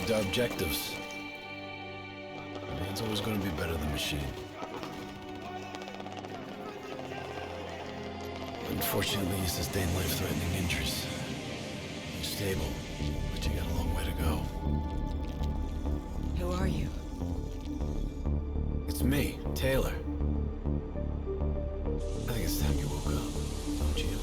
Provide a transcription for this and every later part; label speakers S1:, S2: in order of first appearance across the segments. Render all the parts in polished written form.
S1: achieved our objectives. Man's always going to be better than machine. Unfortunately, he sustained life-threatening injuries. He's stable, but you got a long way to go.
S2: Who are you?
S1: It's me, Taylor. I think it's time you woke up, don't you?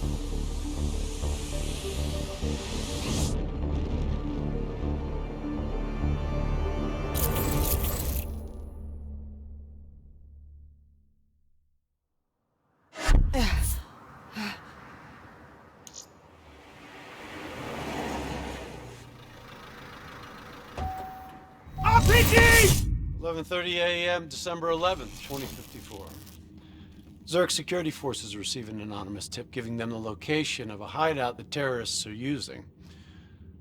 S3: RPG! 11:30 a.m., December 11th, 2054. Zurich security forces receive an anonymous tip giving them the location of a hideout the terrorists are using.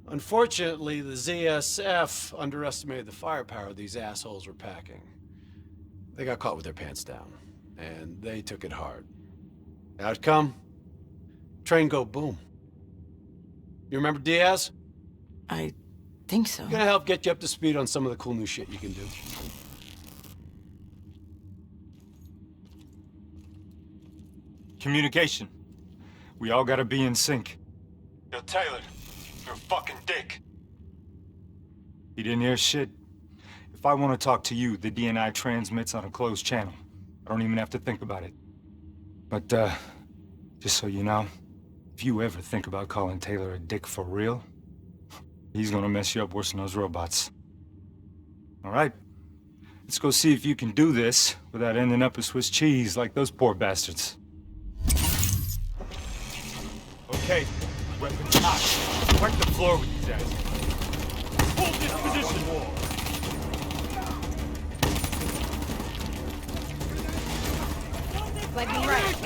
S3: Unfortunately, the ZSF underestimated the firepower these assholes were packing. They got caught with their pants down, and they took it hard. Outcome? Train go boom. You remember Diaz?
S2: I think so.
S3: Gonna help get you up to speed on some of the cool new shit you can do.
S4: Communication. We all gotta be in sync. Yo, Taylor, you're a fucking dick. You didn't hear shit. If I want to talk to you, the DNI transmits on a closed channel. I don't even have to think about it. But, just so you know, if you ever think about calling Taylor a dick for real, he's gonna mess you up worse than those robots. All right? Let's go see if you can do this without ending up a Swiss cheese like those poor bastards. Okay, weapons hot. Wipe the floor with these asses. Hold this position.
S2: Let me right.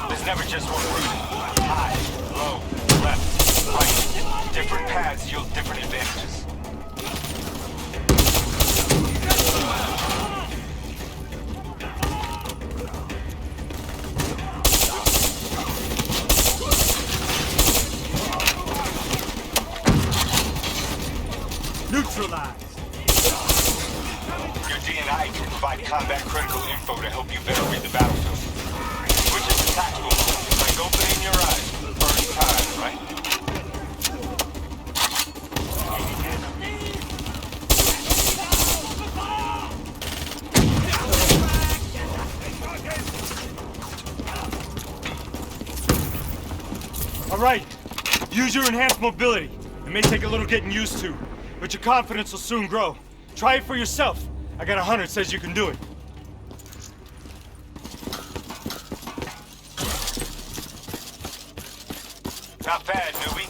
S4: There's never just one route. High, low, left, right. Different paths yield different advantages.
S3: Neutralized!
S4: Your DNI can provide combat-critical info to help you better read the battlefield. Which is the tactical mode, like opening your eyes for the first time, right?
S5: All right, use your enhanced mobility. It may take a little getting used to, but your confidence will soon grow. Try it for yourself. I got a hunter that says you can do it.
S4: Not bad, newbie.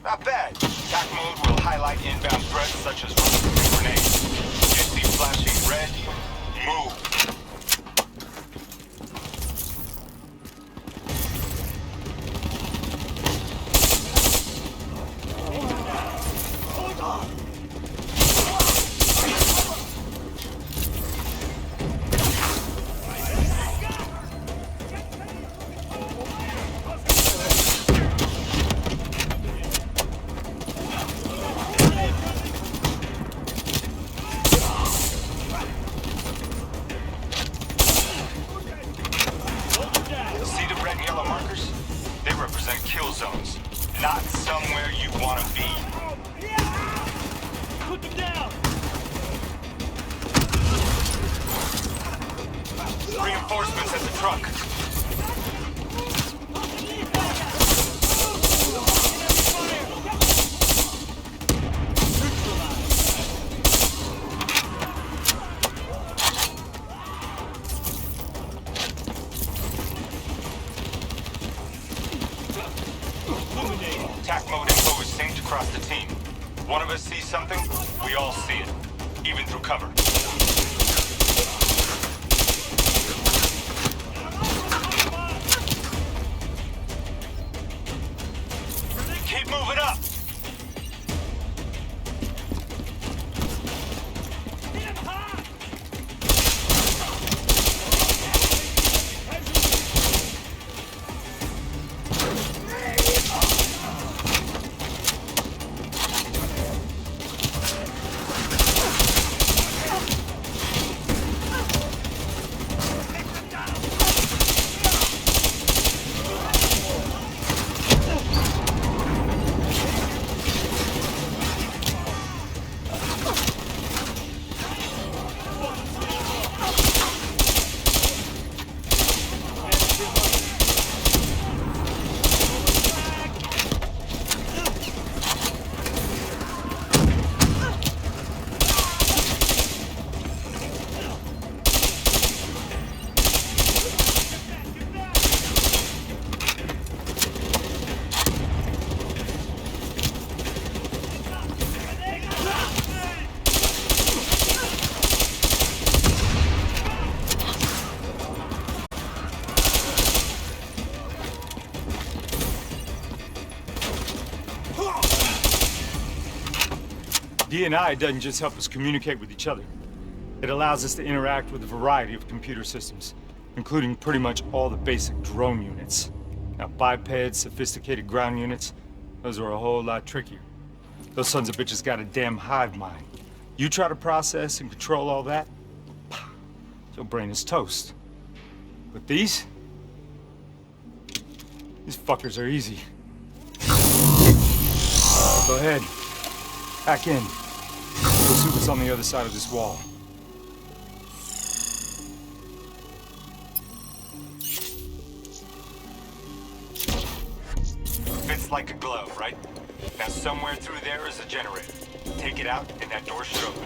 S4: Not bad. Attack mode will highlight inbound threats such as rockets and grenades. You see flashing red? Move. See the red and yellow markers? They represent kill zones, not somewhere you want to be.
S5: Put them down!
S4: Reinforcements at the truck. Attack mode info is synced across the team. One of us sees something, we all see it, even through cover. Keep moving up! D&I doesn't just help us communicate with each other. It allows us to interact with a variety of computer systems, including pretty much all the basic drone units. Now, bipeds, sophisticated ground units, those are a whole lot trickier. Those sons of bitches got a damn hive mind. You try to process and control all that, your brain is toast. But these fuckers are easy. Go ahead. Hack in. We'll see what's on the other side of this wall. Fits like a glove, right? Now somewhere through there is a generator. Take it out and that door should open.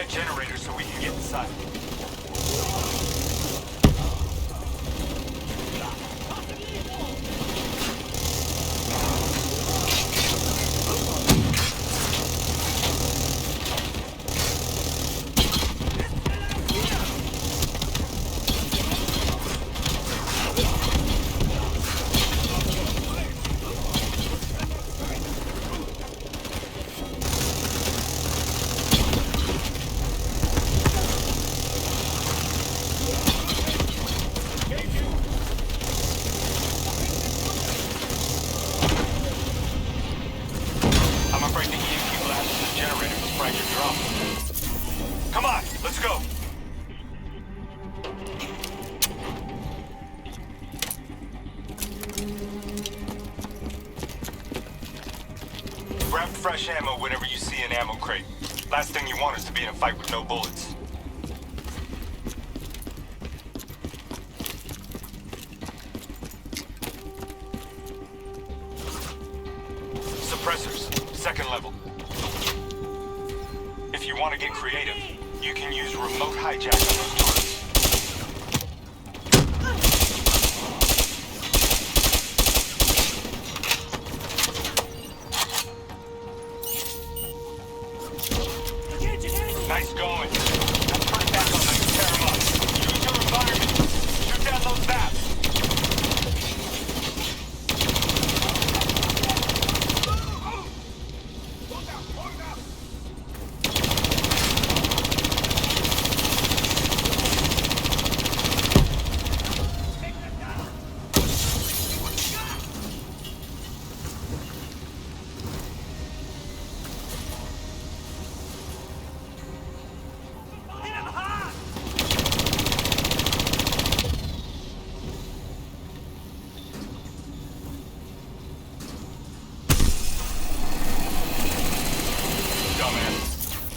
S4: Generator so we can get inside. Come on, let's go. Grab fresh ammo whenever you see an ammo crate. Last thing you want is to be in a fight with no bullets. Suppressors, second level. If you want to get creative, you can use remote hijack on those turrets. Nice going. Now turn it back on them and tear them up. Use your environment. Shoot down those zaps.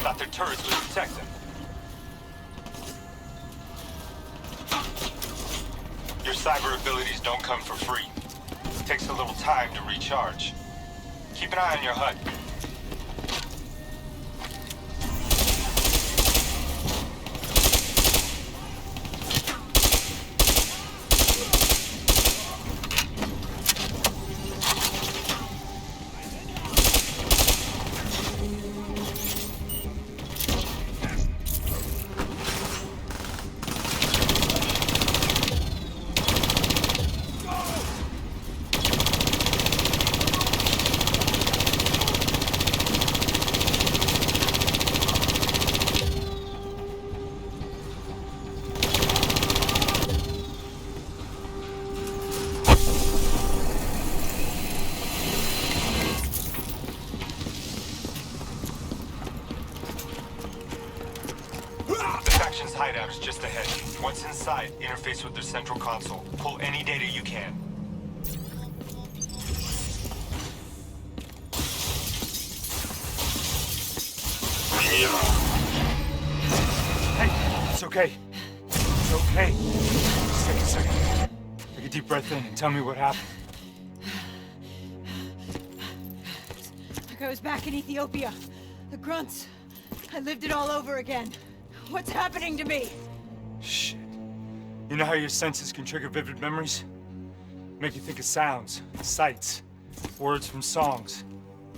S4: Thought their turrets would protect them. Your cyber abilities don't come for free. It takes a little time to recharge. Keep an eye on your HUD. hideout is just ahead. Once inside, interface with their central console. Pull any data you can. Hey, it's okay. It's okay. Just take a second. Take a deep breath in and tell me what happened.
S6: I was back in Ethiopia. The grunts. I lived it all over again. What's happening to me?
S4: Shit. You know how your senses can trigger vivid memories? Make you think of sounds, sights, words from songs.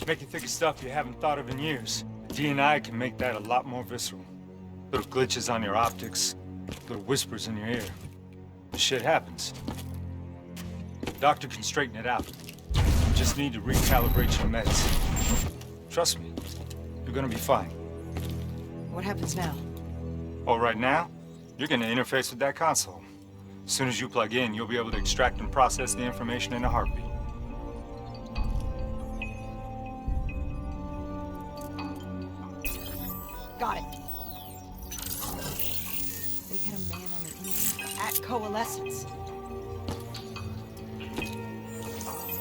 S4: Make you think of stuff you haven't thought of in years. DNI can make that a lot more visceral. Little glitches on your optics, little whispers in your ear. The shit happens. The doctor can straighten it out. You just need to recalibrate your meds. Trust me, you're gonna be fine.
S6: What happens now?
S4: Oh, right now, you're gonna interface with that console. As soon as you plug in, you'll be able to extract and process the information in a heartbeat.
S6: Got it. They had a man on the inside at Coalescence.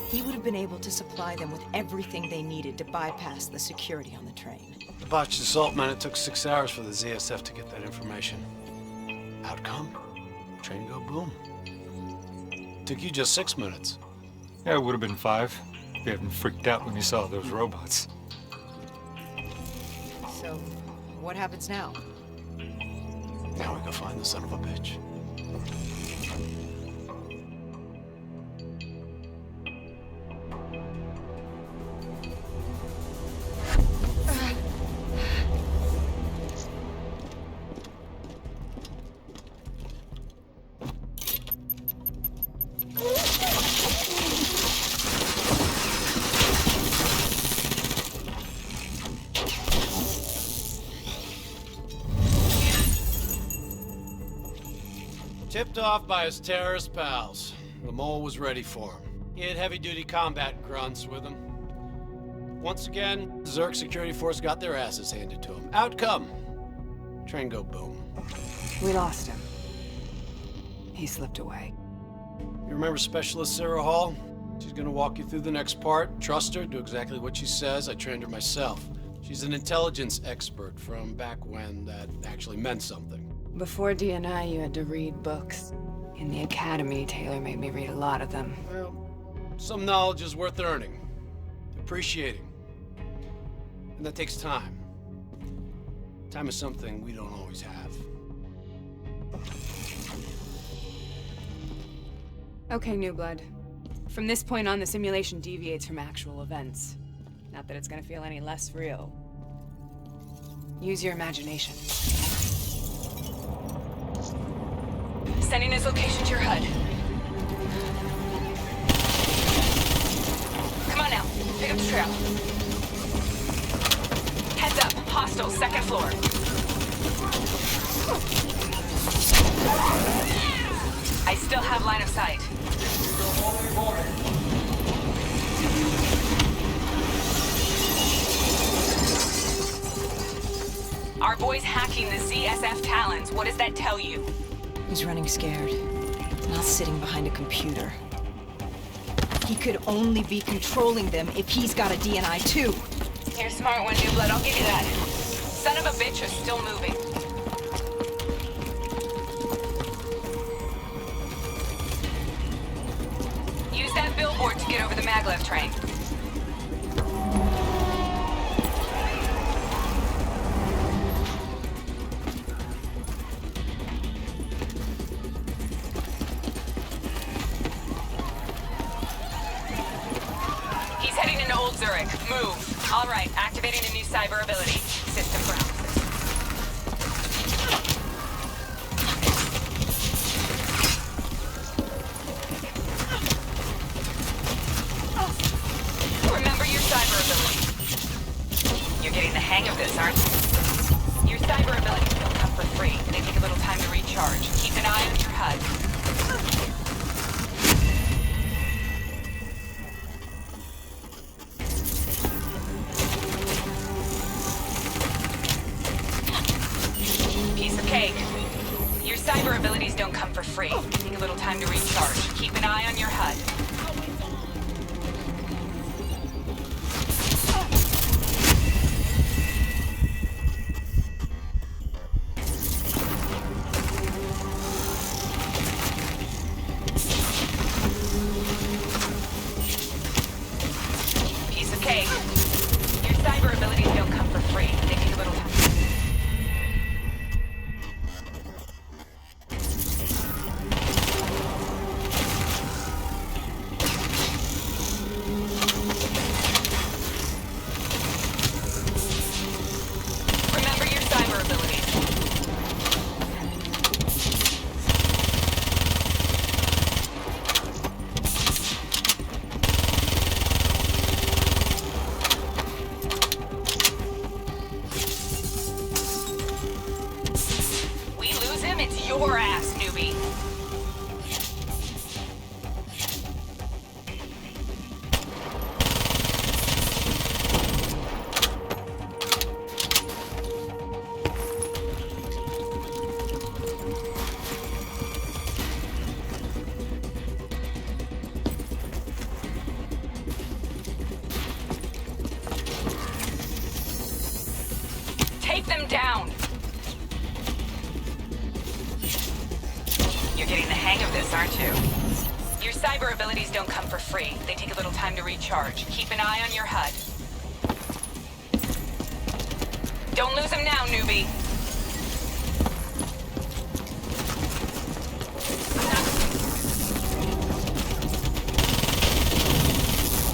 S6: He would have been able to supply them with everything they needed to bypass the security on the train.
S3: The botched assault meant it took 6 hours for the ZSF to get that information. Outcome? Train go boom. Took you just 6 minutes.
S4: Yeah, it would have been 5 if you hadn't freaked out when you saw those robots.
S6: So, what happens now?
S3: Now we go find the son of a bitch. Tipped off by his terrorist pals, the mole was ready for him. He had heavy-duty combat grunts with him. Once again, Zerg security force got their asses handed to him. Outcome: train go boom.
S2: We lost him. He slipped away.
S3: You remember Specialist Sarah Hall? She's gonna walk you through the next part. Trust her, do exactly what she says. I trained her myself. She's an intelligence expert from back when that actually meant something.
S2: Before DNI, you had to read books. In the academy, Taylor made me read a lot of them.
S3: Well, some knowledge is worth earning, appreciating. And that takes time. Time is something we don't always have.
S2: Okay, New Blood. From this point on, the simulation deviates from actual events. Not that it's gonna feel any less real. Use your imagination.
S7: Sending his location to your HUD. Come on now, pick up the trail. Heads up, hostiles, 2nd floor. I still have line of sight. Our boy's hacking the ZSF Talons. What does that tell you?
S6: He's running scared, not sitting behind a computer. He could only be controlling them if he's got a DNI too.
S7: You're a smart one, New Blood. I'll give you that. Son of a bitch is still moving. Use that billboard to get over the maglev train. He's heading into Old Zurich. Move. All right, activating a new cyber ability. System ground. Remember your cyber ability. You're getting the hang of this, aren't you? Your cyber abilities don't come for free. They take a little time to recharge. Keep an eye on your HUD. Piece of cake. come for free. Take a little time to recharge. Keep an eye on your HUD. Piece of cake. Your cyber abilities don't come for free. They take a little time. Remember your cyber abilities. We lose him, it's your ass, newbie. Take them down. You're getting the hang of this, aren't you? Your cyber abilities don't come for free. They take a little time to recharge. Keep an eye on your HUD. Don't lose him now, newbie.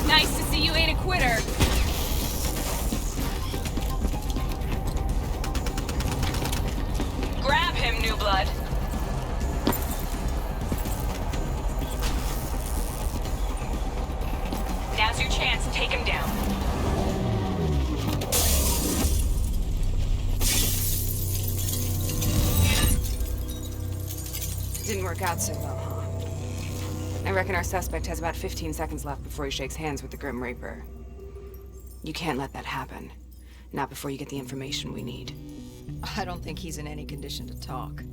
S2: Nice to see you ain't a quitter.
S7: Grab him, new blood. Now's your chance. Take him down.
S2: Didn't work out so well, huh? I reckon our suspect has about 15 seconds left before he shakes hands with the Grim Reaper. You can't let that happen. Not before you get the information we need.
S6: I don't think he's in any condition to talk.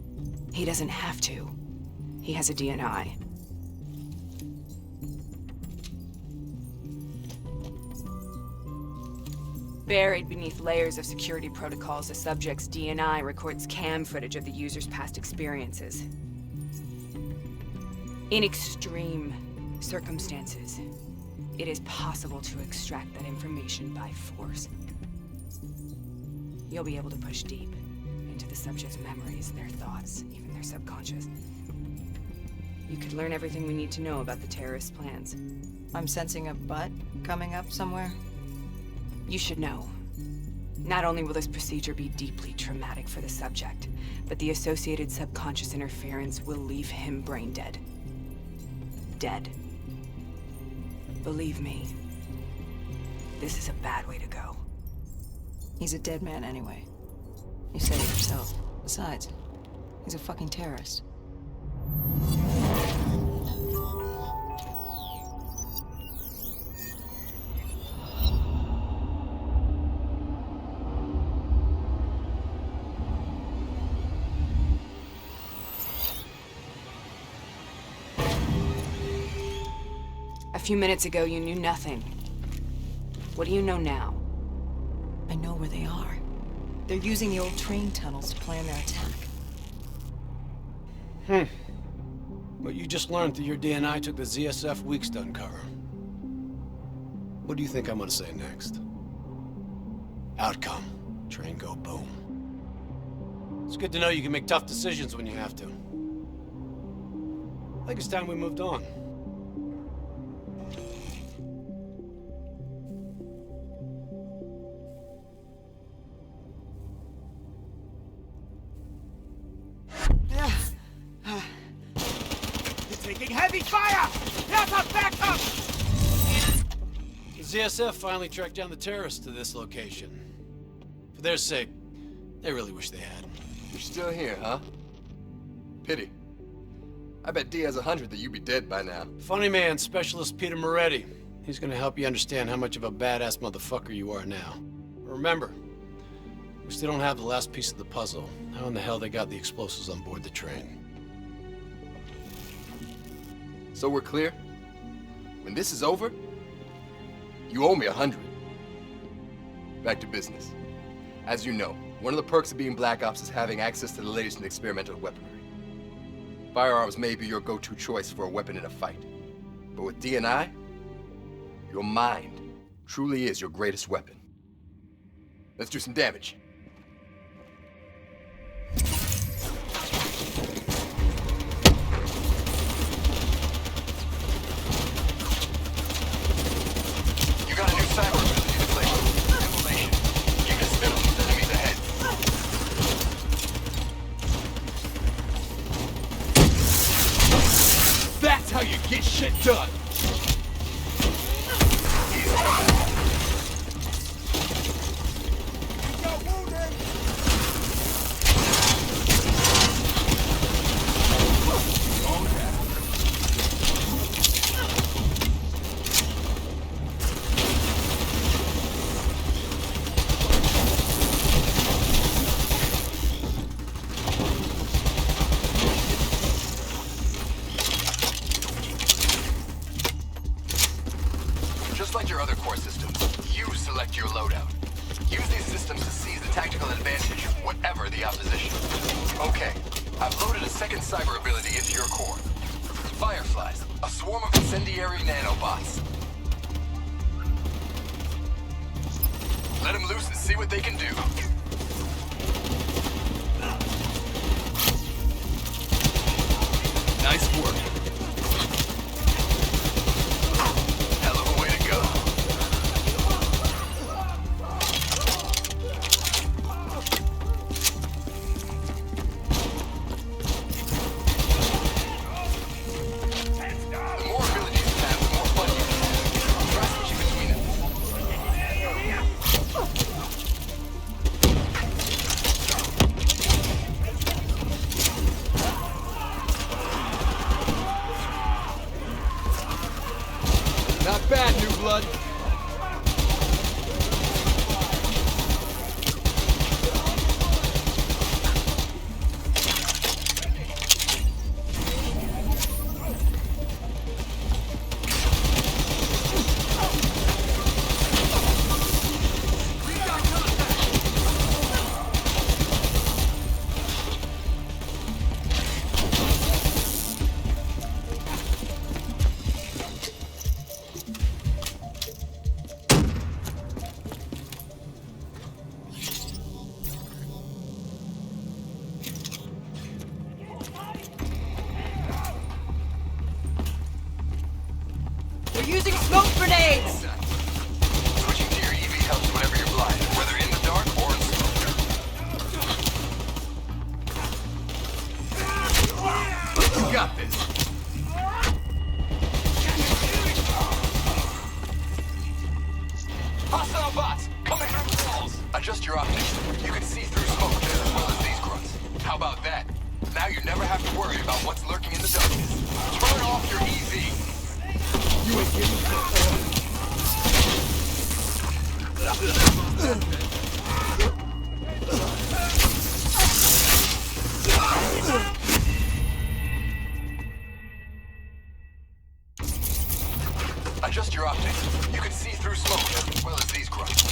S2: He doesn't have to. He has a DNI. Buried beneath layers of security protocols, the subject's DNI records cam footage of the user's past experiences. In extreme circumstances, it is possible to extract that information by force. You'll be able to push deep into the subject's memories, their thoughts, even their subconscious. You could learn everything we need to know about the terrorist plans.
S6: I'm sensing a butt coming up somewhere.
S2: You should know. Not only will this procedure be deeply traumatic for the subject, but the associated subconscious interference will leave him brain dead. Dead. Believe me, this is a bad way to go.
S6: He's a dead man anyway. You said it yourself. Besides, he's a fucking terrorist.
S2: A few minutes ago, you knew nothing. What do you know now?
S6: I know where they are. They're using the old train tunnels to plan their attack.
S3: But you just learned that your DNI took the ZSF weeks to uncover. What do you think I'm gonna say next? Outcome. Train go boom. It's good to know you can make tough decisions when you have to. I think it's time we moved on.
S5: Taking heavy fire! That's a backup!
S3: The ZSF finally tracked down the terrorists to this location. For their sake, they really wish they had.
S8: You're still here, huh? Pity. I bet D has 100 that you'd be dead by now.
S3: Funny man, Specialist Peter Moretti. He's gonna help you understand how much of a badass motherfucker you are now. But remember, we still don't have the last piece of the puzzle. How in the hell they got the explosives on board the train?
S8: So we're clear? When this is over, you owe me 100. Back to business. As you know, one of the perks of being Black Ops is having access to the latest in experimental weaponry. Firearms may be your go-to choice for a weapon in a fight. But with D&I, your mind truly is your greatest weapon. Let's do some damage. You got a new cyber ability to play with. Immolation. You can spin on these enemies ahead. That's how you get shit done! Just like your other core systems, you select your loadout. Use these systems to seize the tactical advantage, whatever the opposition. Okay, I've loaded a second cyber ability into your core. Fireflies, a swarm of incendiary nanobots. Let them loose and see what they can do. Nice work. Hell of a way to go. The more abilities you have, the more fun you can have. Try switching between them. Not bad, New Blood.
S6: They're using smoke grenades!
S8: Switching to your EV helps whenever you're blind, whether in the dark or in smoke. You got this. Hostile bots, coming through the walls. Adjust your optics. You can see through smoke as well as these grunts. How about that? Now you never have to worry about what's lurking in the darkness. Turn off your EV. You ain't getting Adjust your optics. You can see through smoke as well as these grunts.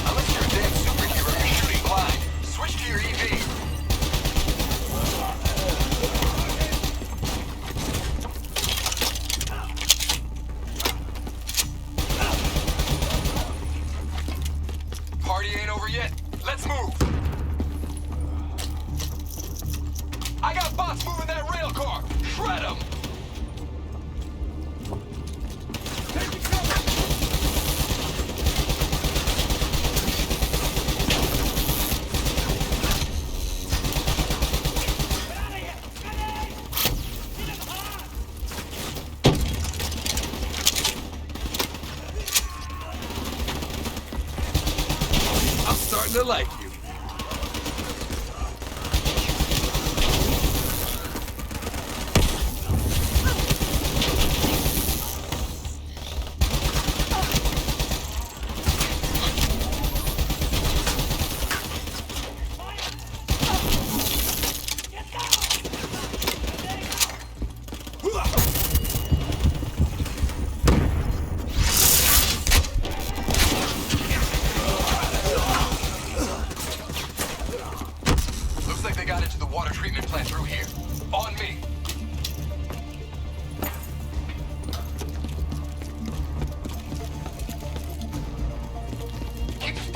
S8: Unless you're a damn superhero, you're shooting blind. Switch to your EV. Party ain't over yet. Let's move. I got bots moving that rail car. Shred them. I'm starting to like you.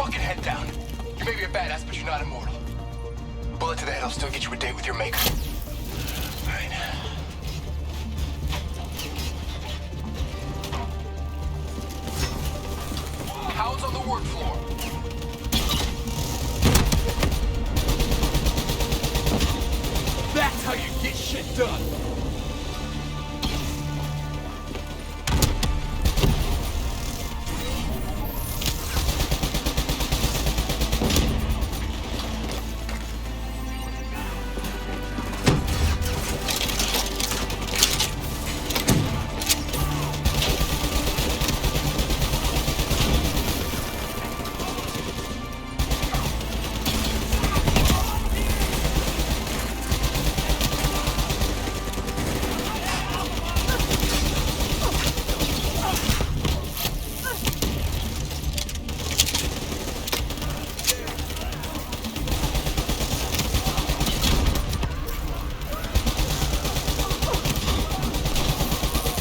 S8: fucking head down. You may be a badass, but you're not immortal. Bullet to the head will still get you a date with your maker. Right. Hounds on the work floor. That's how you get shit done.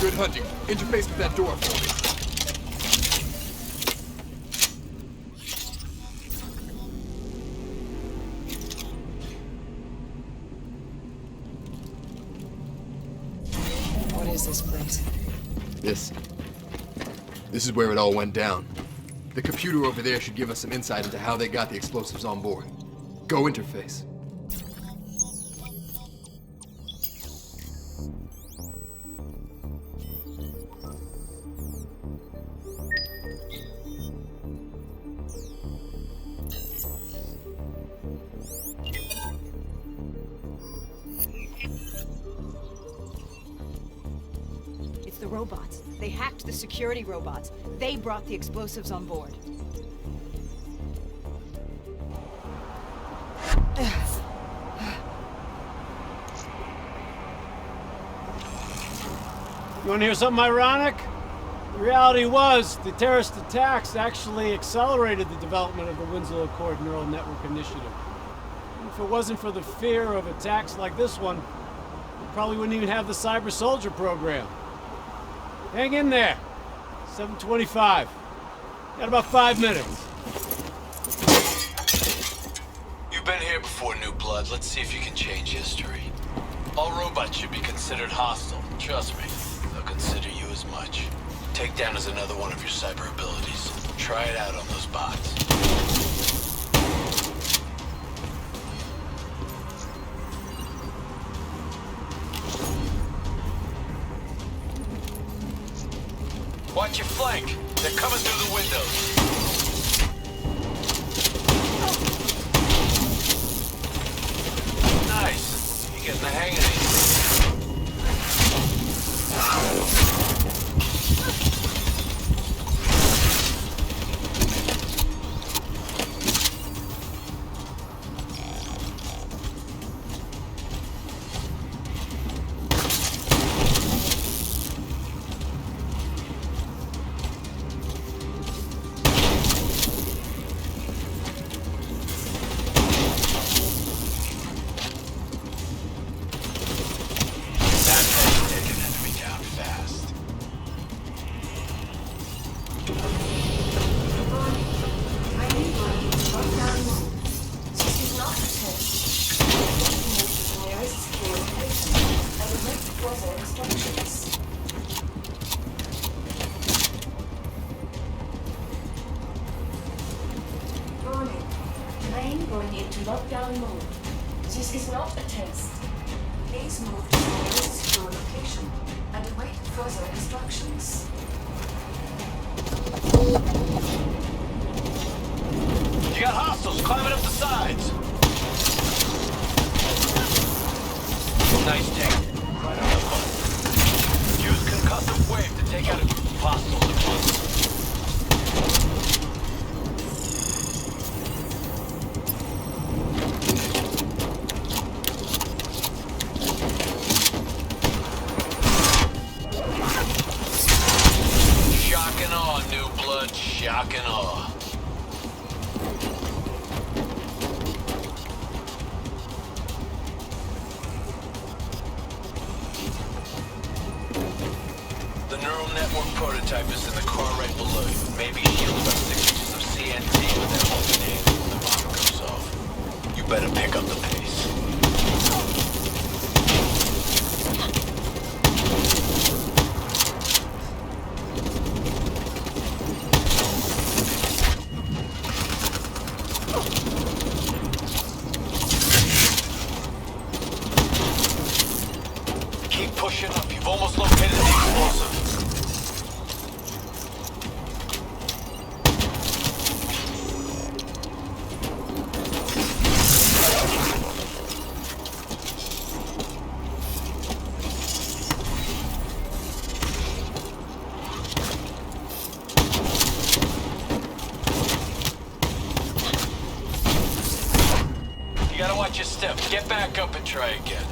S8: Good hunting. Interface with that door for me.
S6: What is this place?
S8: This is where it all went down. The computer over there should give us some insight into how they got the explosives on board. Go interface.
S6: It's the robots. They hacked the security robots. They brought the explosives on board.
S3: You want to hear something ironic? The reality was, the terrorist attacks actually accelerated the development of the Winslow Accord Neural Network Initiative. And if it wasn't for the fear of attacks like this one, we probably wouldn't even have the Cyber Soldier program. Hang in there. 7:25. Got about 5 minutes.
S1: You've been here before, New Blood. Let's see if you can change history. All robots should be considered hostile. Trust me, they'll consider you as much. Takedown is another one of your cyber abilities. Try it out on those bots. Watch your flank. They're coming through the windows. Nice. You're getting the hang of these.
S9: Warning. Plane going into lockdown mode. This is not a test. Please move to the nearest secure location and await further instructions.
S1: You got hostiles climbing up the sides. Nice take. Right on the button. Use concussive wave to take out a group of hostiles at once. Shock and awe, New Blood. Shock and awe. The neural network prototype is in the car right below you. Maybe shielded by 6 inches of CNT with that Watch your step. Get back up and try again.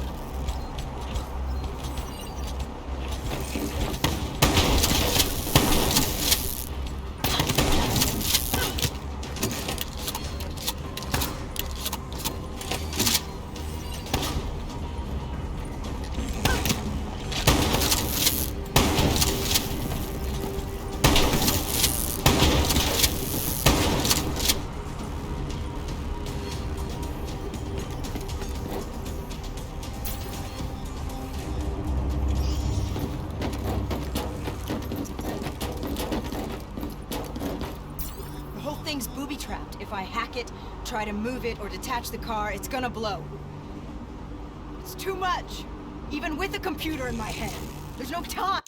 S6: Thing's booby-trapped. If I hack it, try to move it, or detach the car, it's gonna blow. It's too much. Even with a computer in my head. There's no time.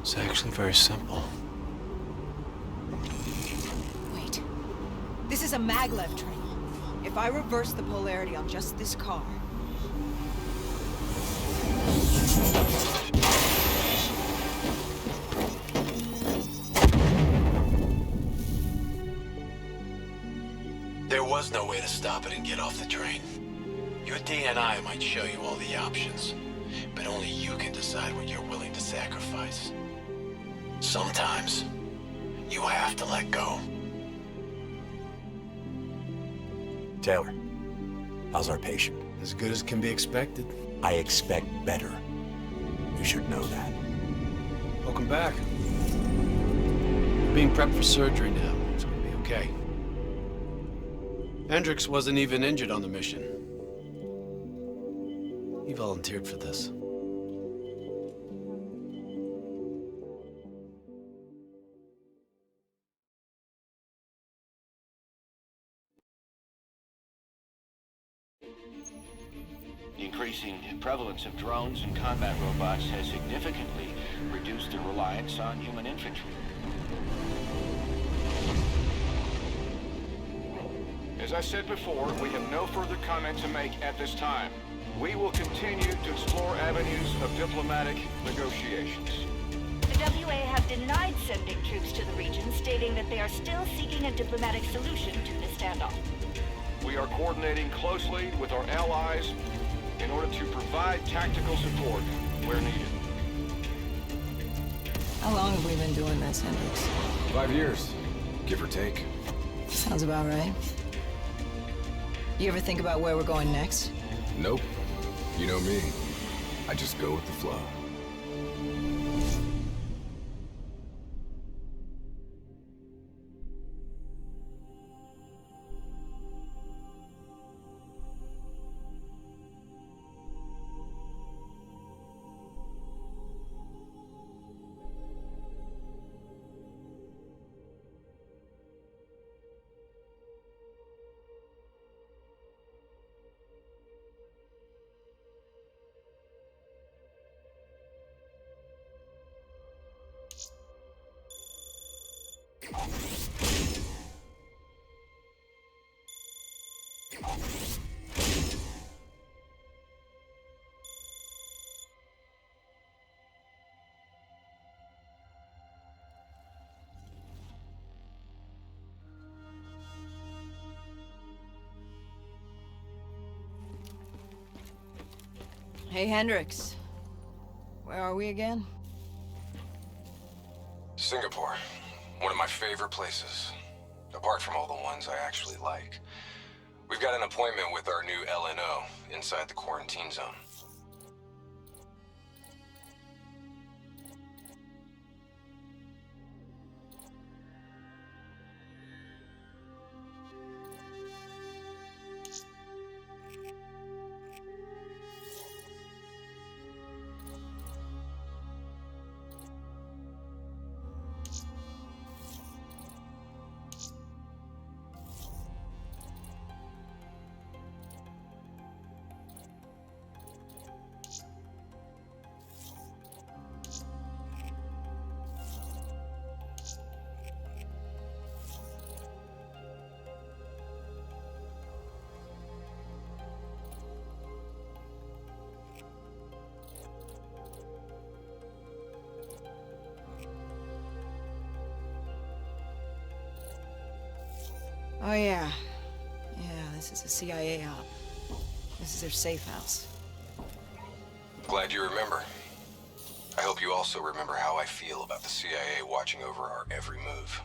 S3: It's actually very simple.
S6: Wait. This is a maglev train. If I reverse the polarity on just this car...
S1: There was no way to stop it and get off the train. Your DNI might show you all the options, but only you can decide what you're willing to sacrifice. Sometimes, you have to let go.
S10: Taylor, how's our patient?
S3: As good as can be expected.
S10: I expect better. You should know that.
S3: Welcome back. You're being prepped for surgery now. It's gonna be okay. Hendricks wasn't even injured on the mission. He volunteered for this.
S11: The increasing prevalence of drones and combat robots has significantly reduced the reliance on human infantry.
S12: As I said before, we have no further comment to make at this time. We will continue to explore avenues of diplomatic negotiations.
S13: The WA have denied sending troops to the region, stating that they are still seeking a diplomatic solution to the standoff.
S12: We are coordinating closely with our allies in order to provide tactical support where needed.
S6: How long have we been doing this, Hendricks?
S8: 5 years, give or take.
S6: Sounds about right. You ever think about where we're going next?
S8: Nope. You know me. I just go with the flow.
S6: Hey, Hendricks. Where are we again?
S14: Singapore. One of my favorite places. Apart from all the ones I actually like. We've got an appointment with our new LNO inside the quarantine zone.
S6: Oh, yeah. Yeah, this is a CIA op. This is their safe house.
S14: Glad you remember. I hope you also remember how I feel about the CIA watching over our every move.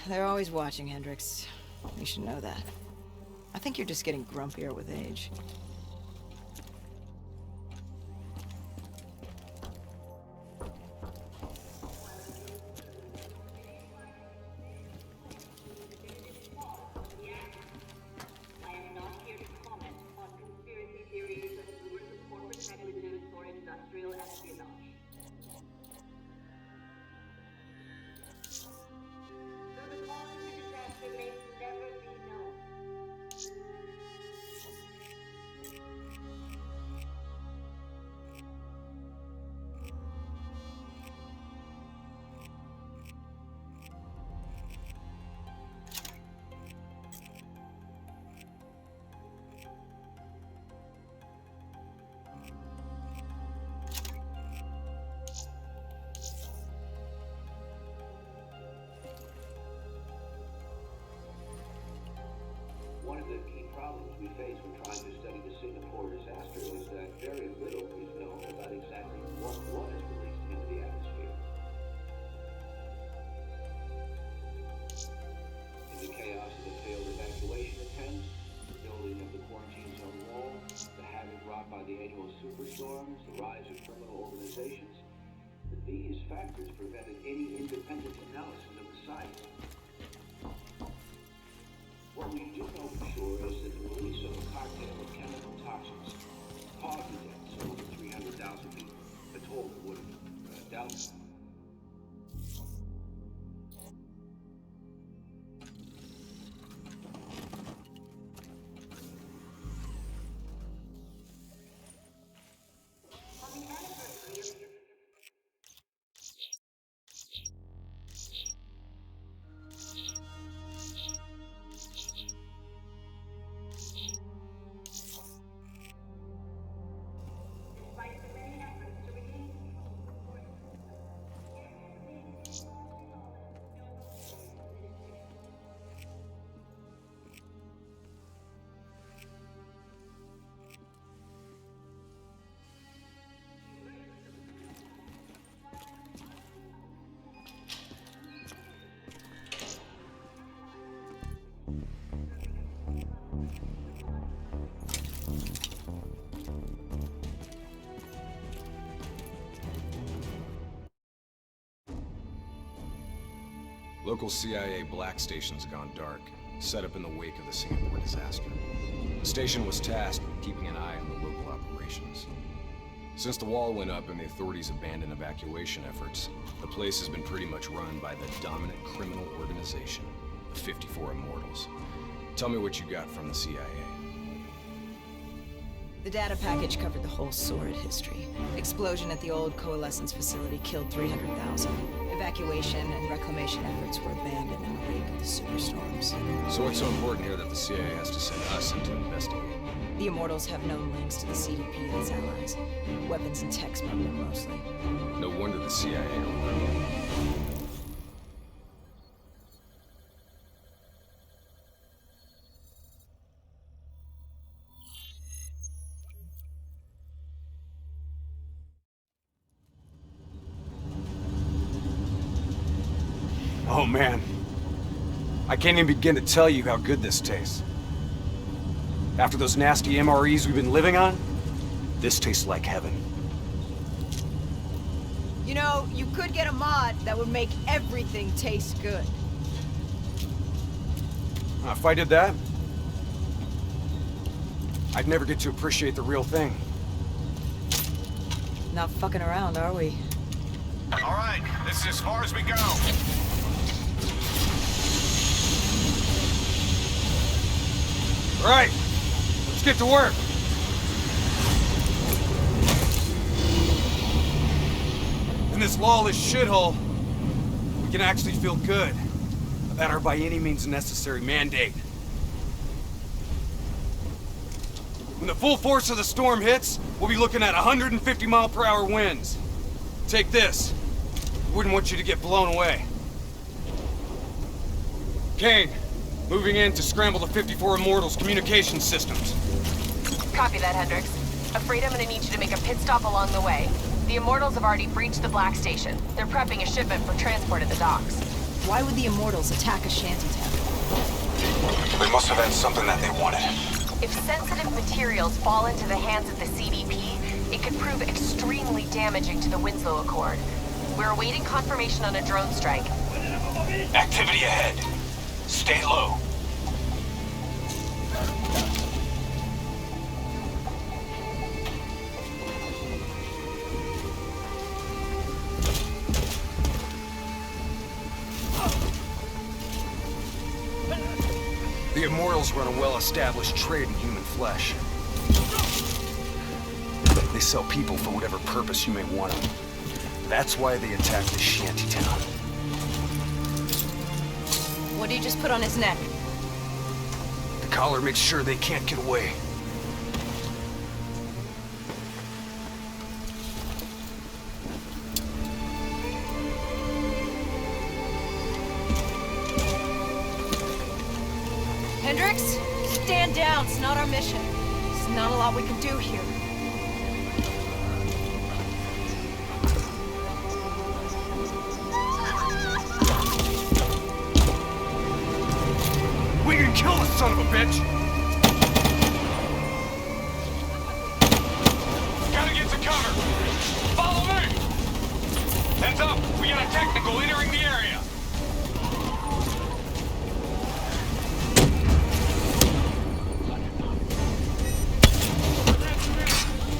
S6: They're always watching, Hendricks. You should know that. I think you're just getting grumpier with age.
S11: problems we face when trying to study the Singapore disaster is that very little is known about exactly what was released into the atmosphere. In the chaos of the failed evacuation attempts, the building of the quarantine zone wall, the havoc wrought by the annual superstorms, the rise of criminal organizations, these factors prevented any independent analysis of the site. What we do know for sure is that the release of a cocktail of chemical toxins caused the deaths of over 300,000 people, a toll that would have doubted.
S14: Local CIA black station's gone dark, set up in the wake of the Singapore disaster. The station was tasked with keeping an eye on the local operations. Since the wall went up and the authorities abandoned evacuation efforts, the place has been pretty much run by the dominant criminal organization, the 54 Immortals. Tell me what you got from the CIA.
S6: The data package covered the whole sordid history. Explosion at the old Coalescence facility killed 300,000. Evacuation and reclamation efforts were abandoned in the wake of the superstorms.
S14: So what's so important here that the CIA has to send us in to investigate?
S6: The Immortals have known links to the CDP and its allies. Weapons and tech smuggling mostly.
S14: No wonder the CIA overrode.
S10: Oh man, I can't even begin to tell you how good this tastes. After those nasty MREs we've been living on, this tastes like heaven.
S6: You know, you could get a mod that would make everything taste good.
S10: If I did that, I'd never get to appreciate the real thing.
S6: Not fucking around, are we?
S12: All right, this is as far as we go.
S10: All right, let's get to work. In this lawless shithole, we can actually feel good about our by any means necessary mandate. When the full force of the storm hits, we'll be looking at 150-mile-per-hour winds. Take this. Wouldn't want you to get blown away. Kane, moving in to scramble the 54 Immortals' communication systems.
S7: Copy that, Hendricks. Afraid I'm gonna need you to make a pit stop along the way. The Immortals have already breached the Black Station. They're prepping a shipment for transport at the docks.
S6: Why would the Immortals attack a shantytown?
S14: They must have had something that they wanted.
S7: If sensitive materials fall into the hands of the CDP, it could prove extremely damaging to the Winslow Accord. We're awaiting confirmation on a drone strike.
S14: Activity ahead. Stay low.
S10: The Immortals run a well-established trade in human flesh. They sell people for whatever purpose you may want them. That's why they attacked the shantytown.
S6: What do you just put on his neck?
S10: The collar makes sure they can't get away.
S6: Hendricks, stand down. It's not our mission. There's not a lot we can do here.
S10: We can kill this son of a bitch!
S5: Gotta get to cover! Follow me! Heads up! We got a technical entering the area!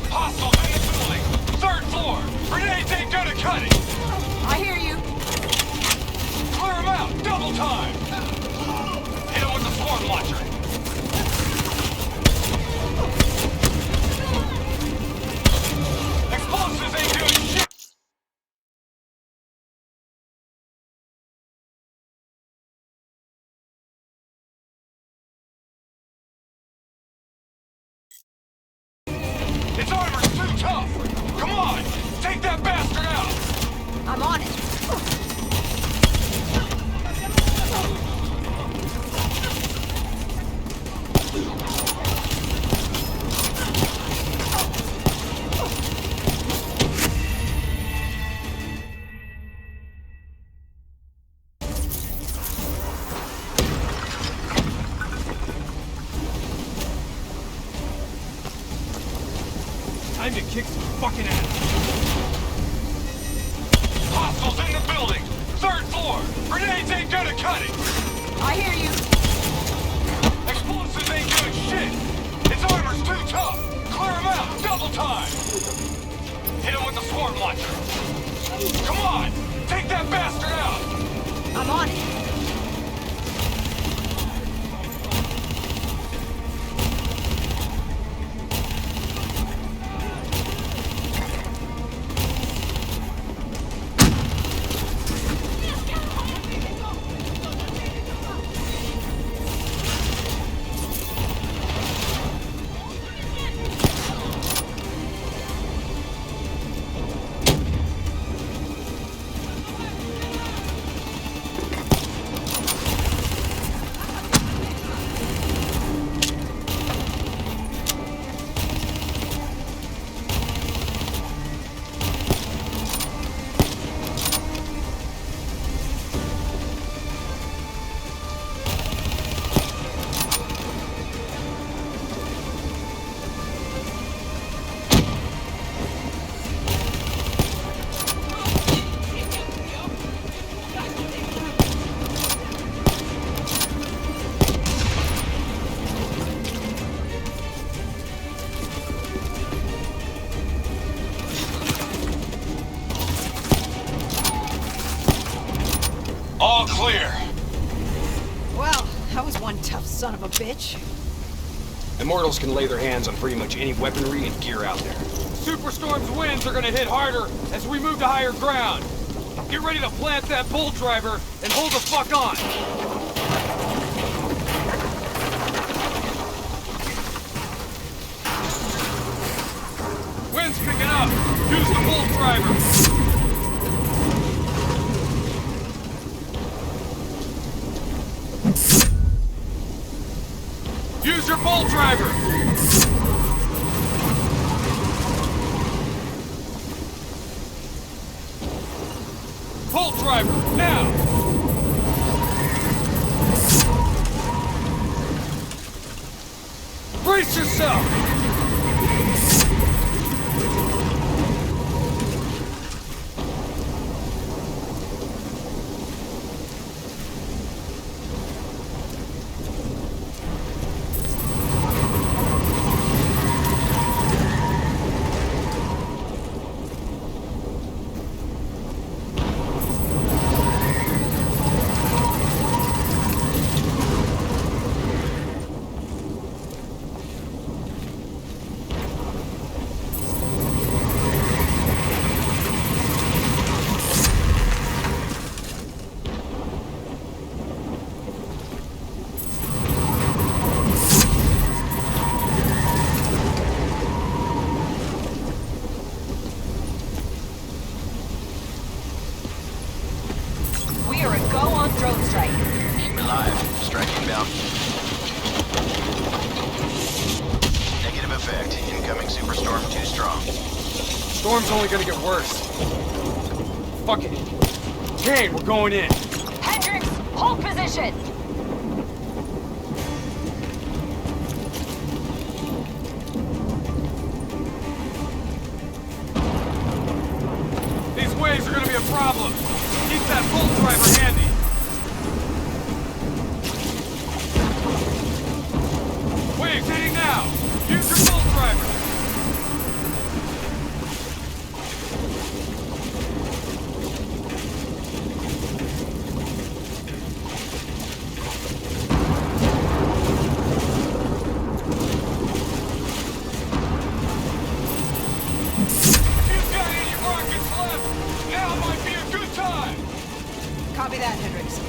S5: Hostiles in the building! 3rd floor! Grenades ain't gonna cut it!
S6: I hear you.
S5: Clear them out! Double time! Hit him with the swarm launcher! Explosives ain't doing shit! Its armor's too tough! Come on! Take that bastard out!
S6: I'm on it.
S5: Time to kick some fucking ass! Hostiles in the building! 3rd floor! Grenades ain't gonna cut it!
S6: I hear you.
S5: Explosives ain't doing shit! Its armor's too tough! Clear him out! Double time! Hit him with the swarm launcher! Come on! Take that bastard out!
S6: I'm on it.
S5: All clear!
S6: Well, that was one tough son of a bitch.
S10: Immortals can lay their hands on pretty much any weaponry and gear out there.
S15: Superstorm's winds are gonna hit harder as we move to higher ground. Get ready to plant that bolt driver and hold the fuck on. Wind's picking up. Use the bolt driver. Use your bolt driver! Bolt driver, now! Brace yourself!
S7: We are a go on drone strike.
S1: Keep me live. Strike inbound.
S15: Storm's only gonna get worse. Fuck it. Kane, we're going in.
S7: Hendricks, hold position!
S15: These waves are gonna be a problem. Keep that bolt driver handy. Waves hitting now. Use your bolt driver.
S6: Copy that, Hendricks.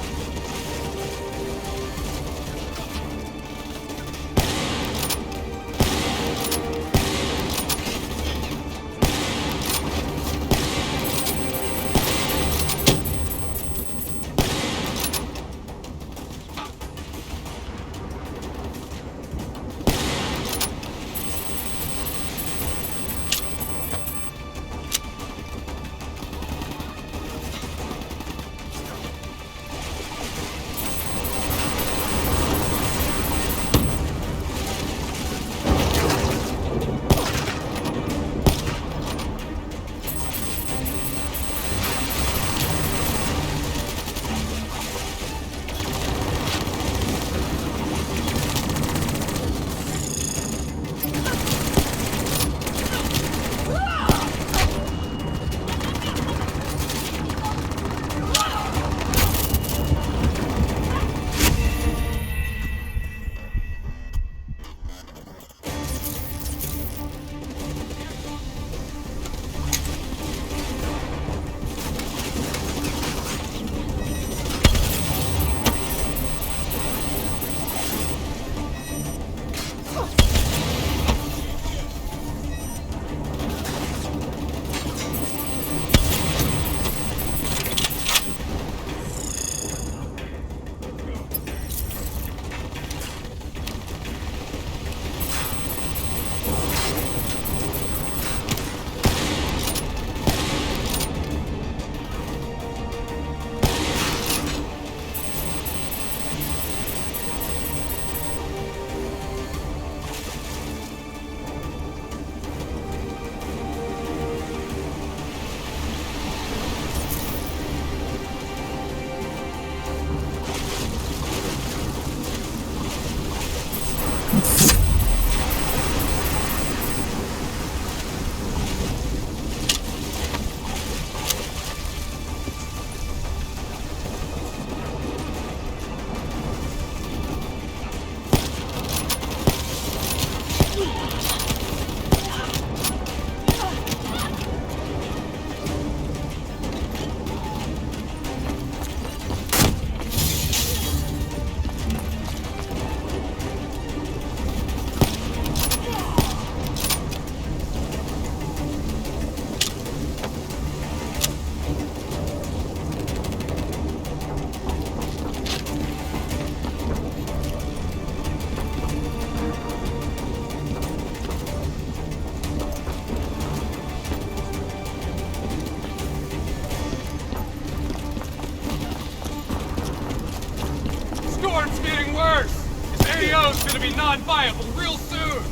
S15: Storm's getting worse! This AO's gonna be non-viable real soon!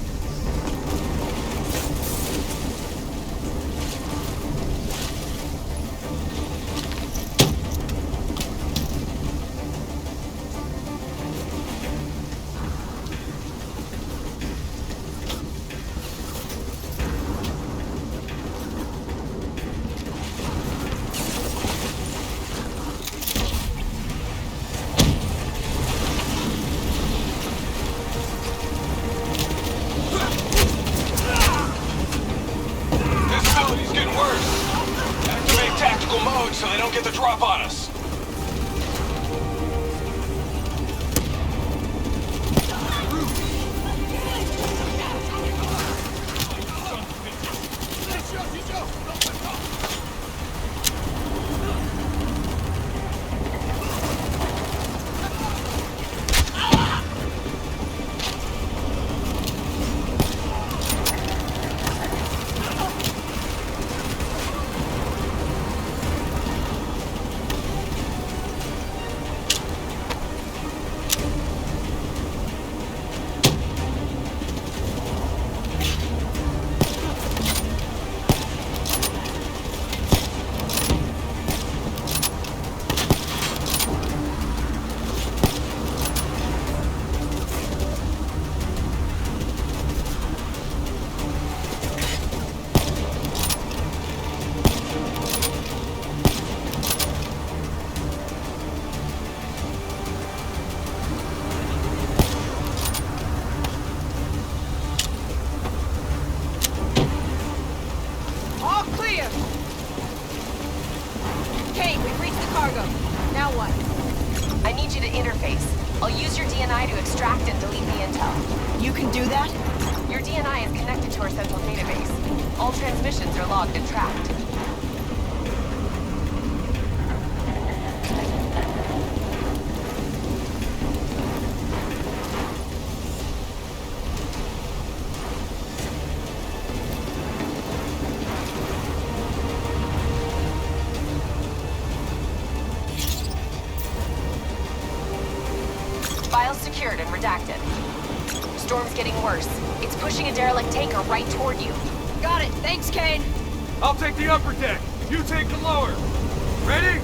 S7: redact and delete the intel.
S6: You can do that?
S7: Your DNI is connected to our central database. All transmissions are logged and tracked. Files secured and redacted. Storm's getting worse. It's pushing a derelict tanker right toward you.
S6: Got it. Thanks, Kane.
S15: I'll take the upper deck. You take the lower. Ready?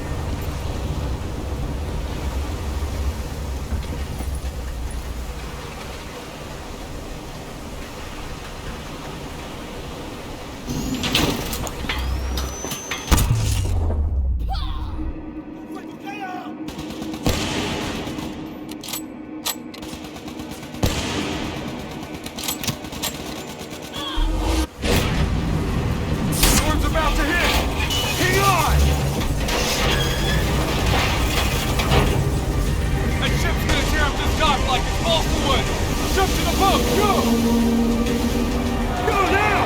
S15: Storm's about to hit! Hang on! That ship's gonna tear up this dock like it's balsa wood! Jump to the boat! Go! Go now!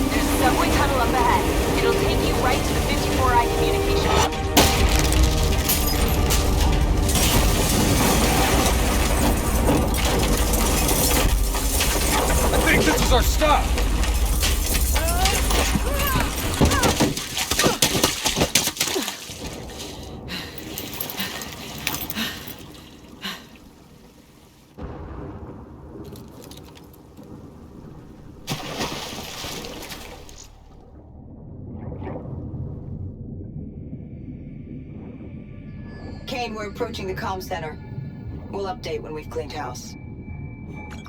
S7: There's a subway tunnel up ahead. It'll take you right to the 54I communication hub.
S15: I think this is our stop!
S6: Kane, we're approaching the comm center. We'll update when we've cleaned house.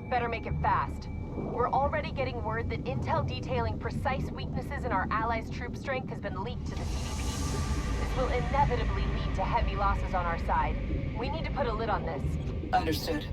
S7: Better make it fast. We're already getting word that intel detailing precise weaknesses in our allies' troop strength has been leaked to the CDP. This will inevitably lead to heavy losses on our side. We need to put a lid on this.
S6: Understood.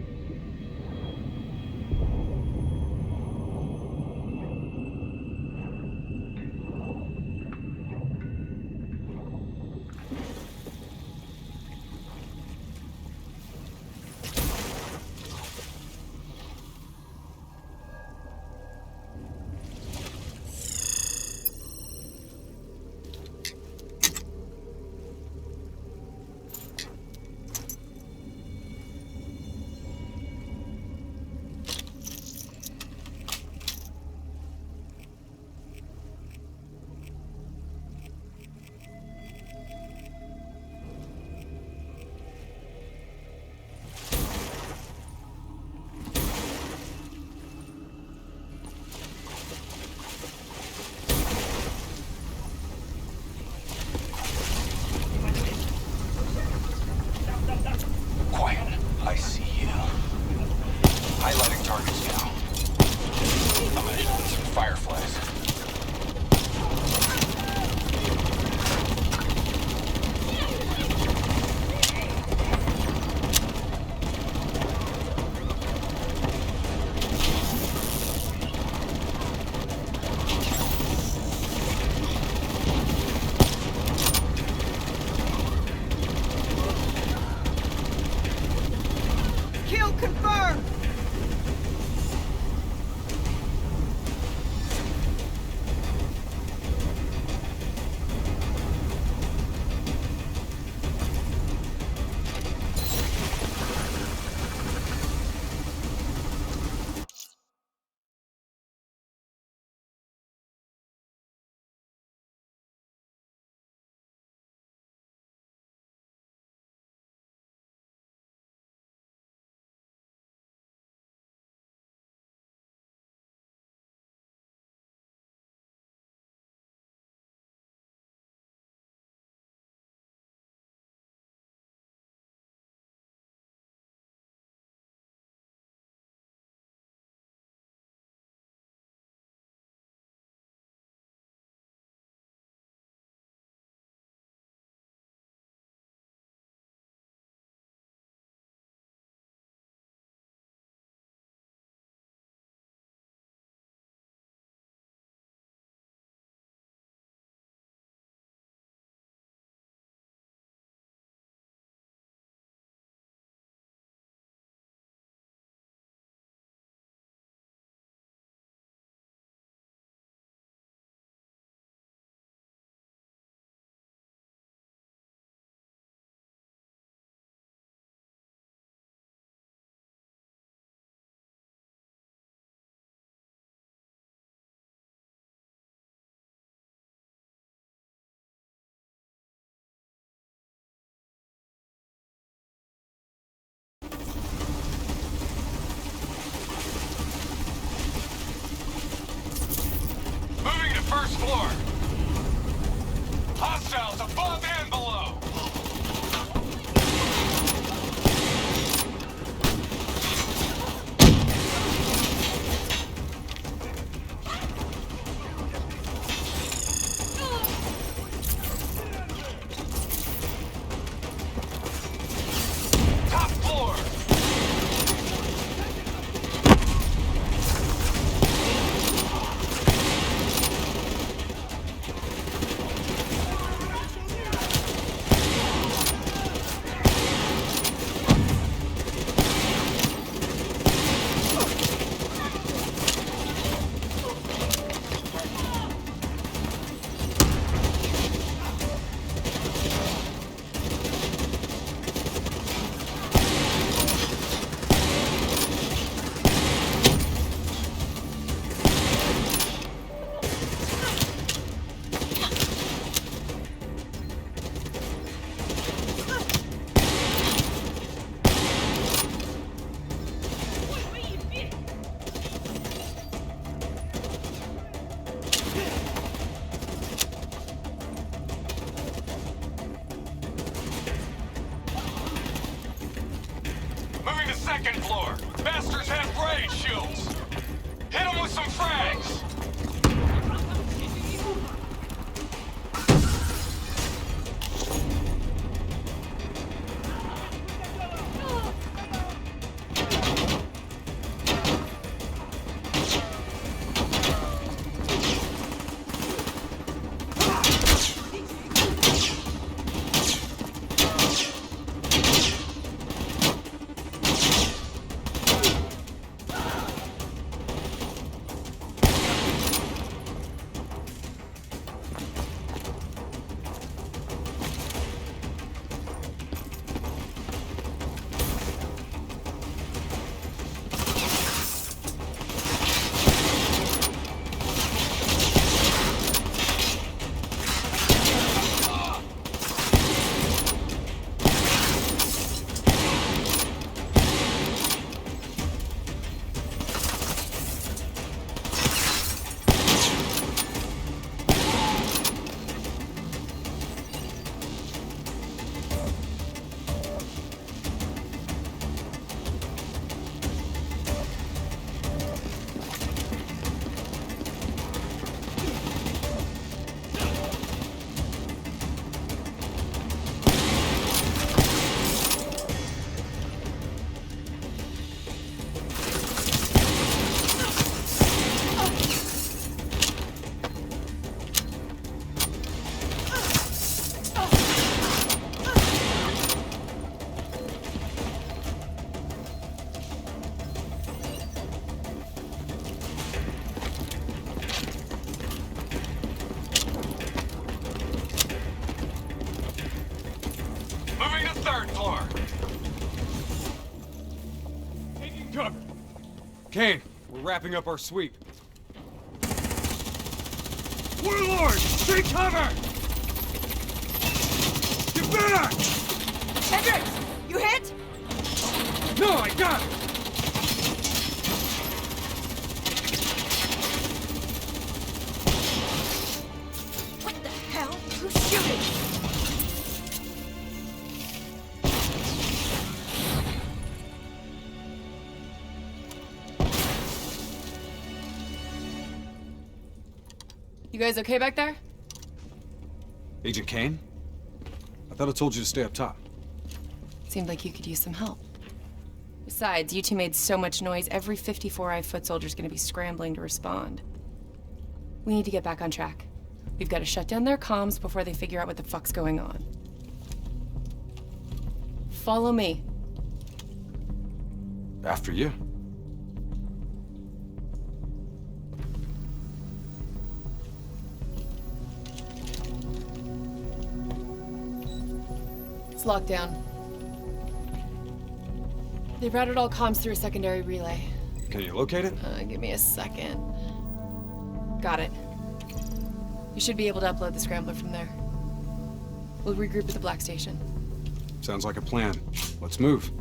S5: first floor. Hostiles above and below. Top floor. Moving to second floor. Bastards have grenade shields. Hit them with some frags. Moving to third floor.
S15: Taking cover. Kane, we're wrapping up our sweep. Warlord, take cover! Get back!
S6: Hendricks, you hit?
S15: No, I got it!
S6: What the hell? Who's shooting?
S2: You guys okay back there?
S10: Agent Kane? I thought I told you to stay up top.
S2: Seemed like you could use some help. Besides, you two made so much noise, every 54i foot soldier's gonna be scrambling to respond. We need to get back on track. We've got to shut down their comms before they figure out what the fuck's going on. Follow me.
S10: After you.
S2: It's locked down. They routed all comms through a secondary relay.
S10: Can you locate it?
S2: Give me a second. Got it. You should be able to upload the scrambler from there. We'll regroup at the Black Station.
S10: Sounds like a plan. Let's move.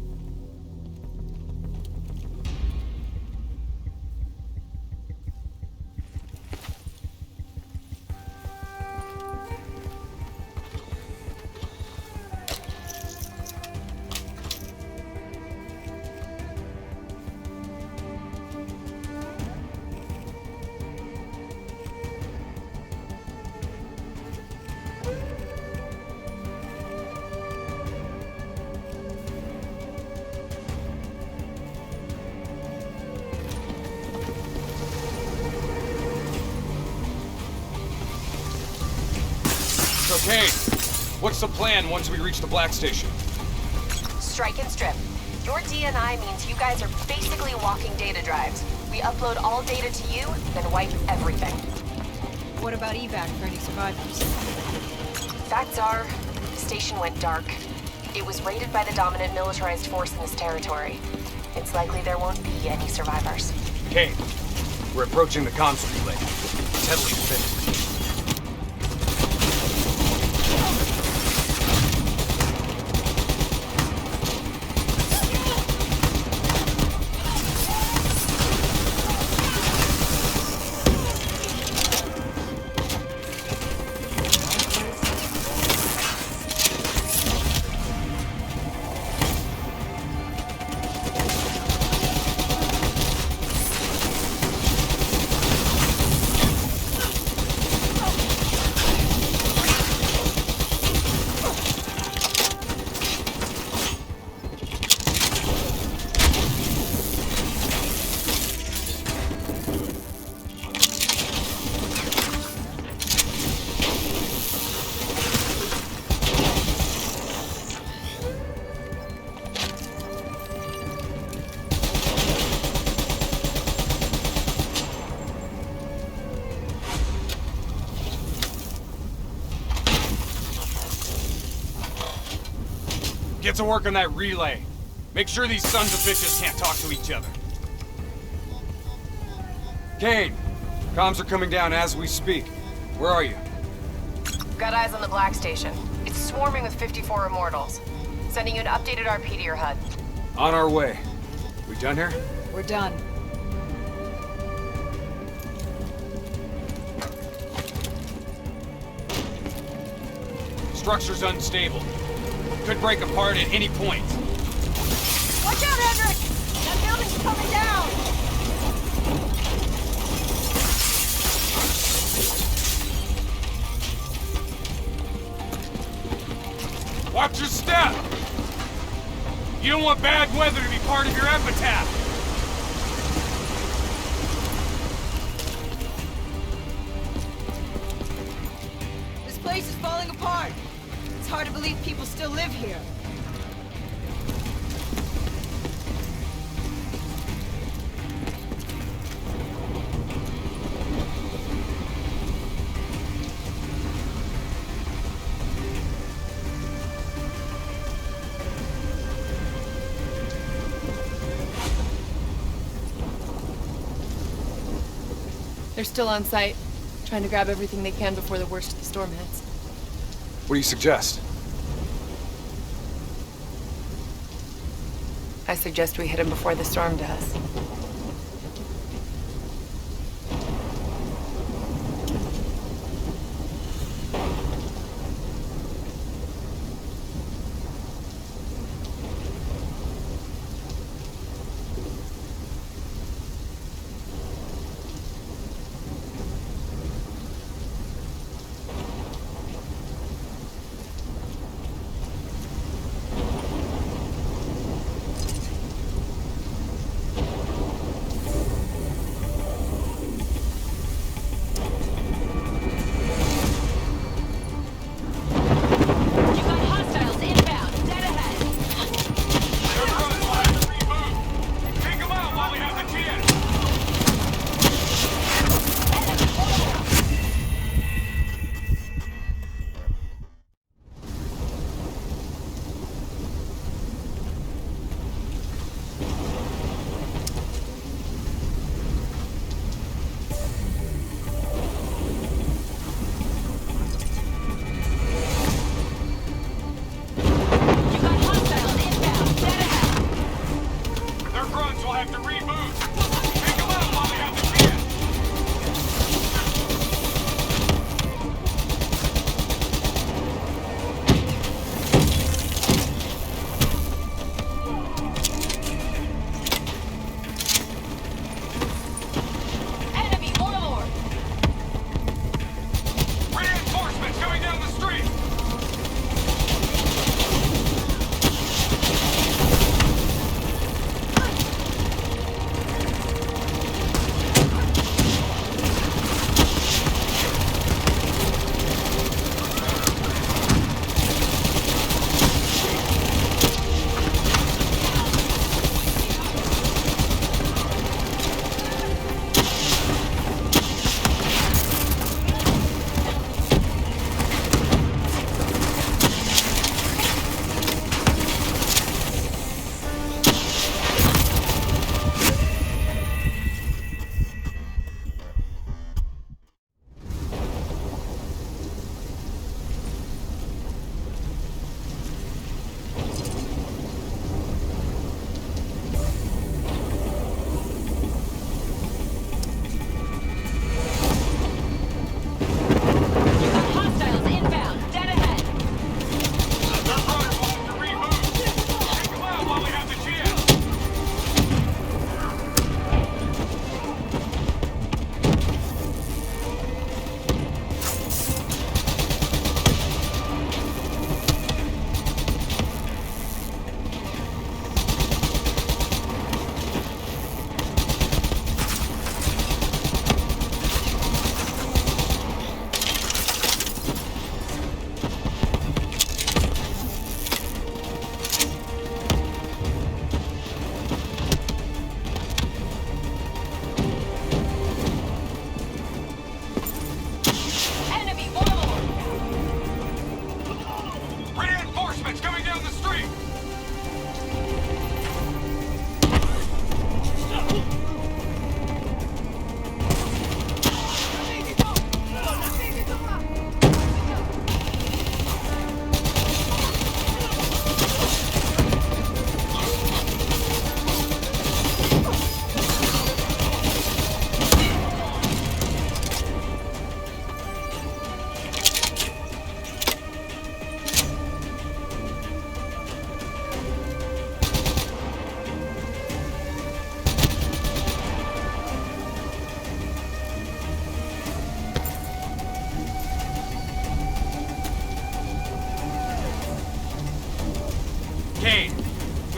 S15: Okay, what's the plan once we reach the Black Station?
S7: Strike and strip. Your DNI means you guys are basically walking data drives. We upload all data to you, then wipe everything.
S6: What about evac for any survivors?
S7: Facts are, the station went dark. It was raided by the dominant militarized force in this territory. It's likely there won't be any survivors.
S10: Okay, we're approaching the comms relay. It's heavily defended.
S15: Get to work on that relay. Make sure these sons of bitches can't talk to each other.
S10: Kane, comms are coming down as we speak. Where are you?
S7: Got eyes on the Black Station. It's swarming with 54 Immortals. Sending you an updated RP to your HUD.
S10: On our way. We done here?
S6: We're done.
S15: Structure's unstable. Could break apart at any point.
S6: Watch out, Hendrik! That building's coming down!
S15: Watch your step! You don't want bad weather to be part of your epitaph!
S6: This place is falling apart. It's hard to believe people still live here.
S16: They're still on site, trying to grab everything they can before the worst of the storm hits.
S10: What do you suggest?
S2: I suggest we hit him before the storm does.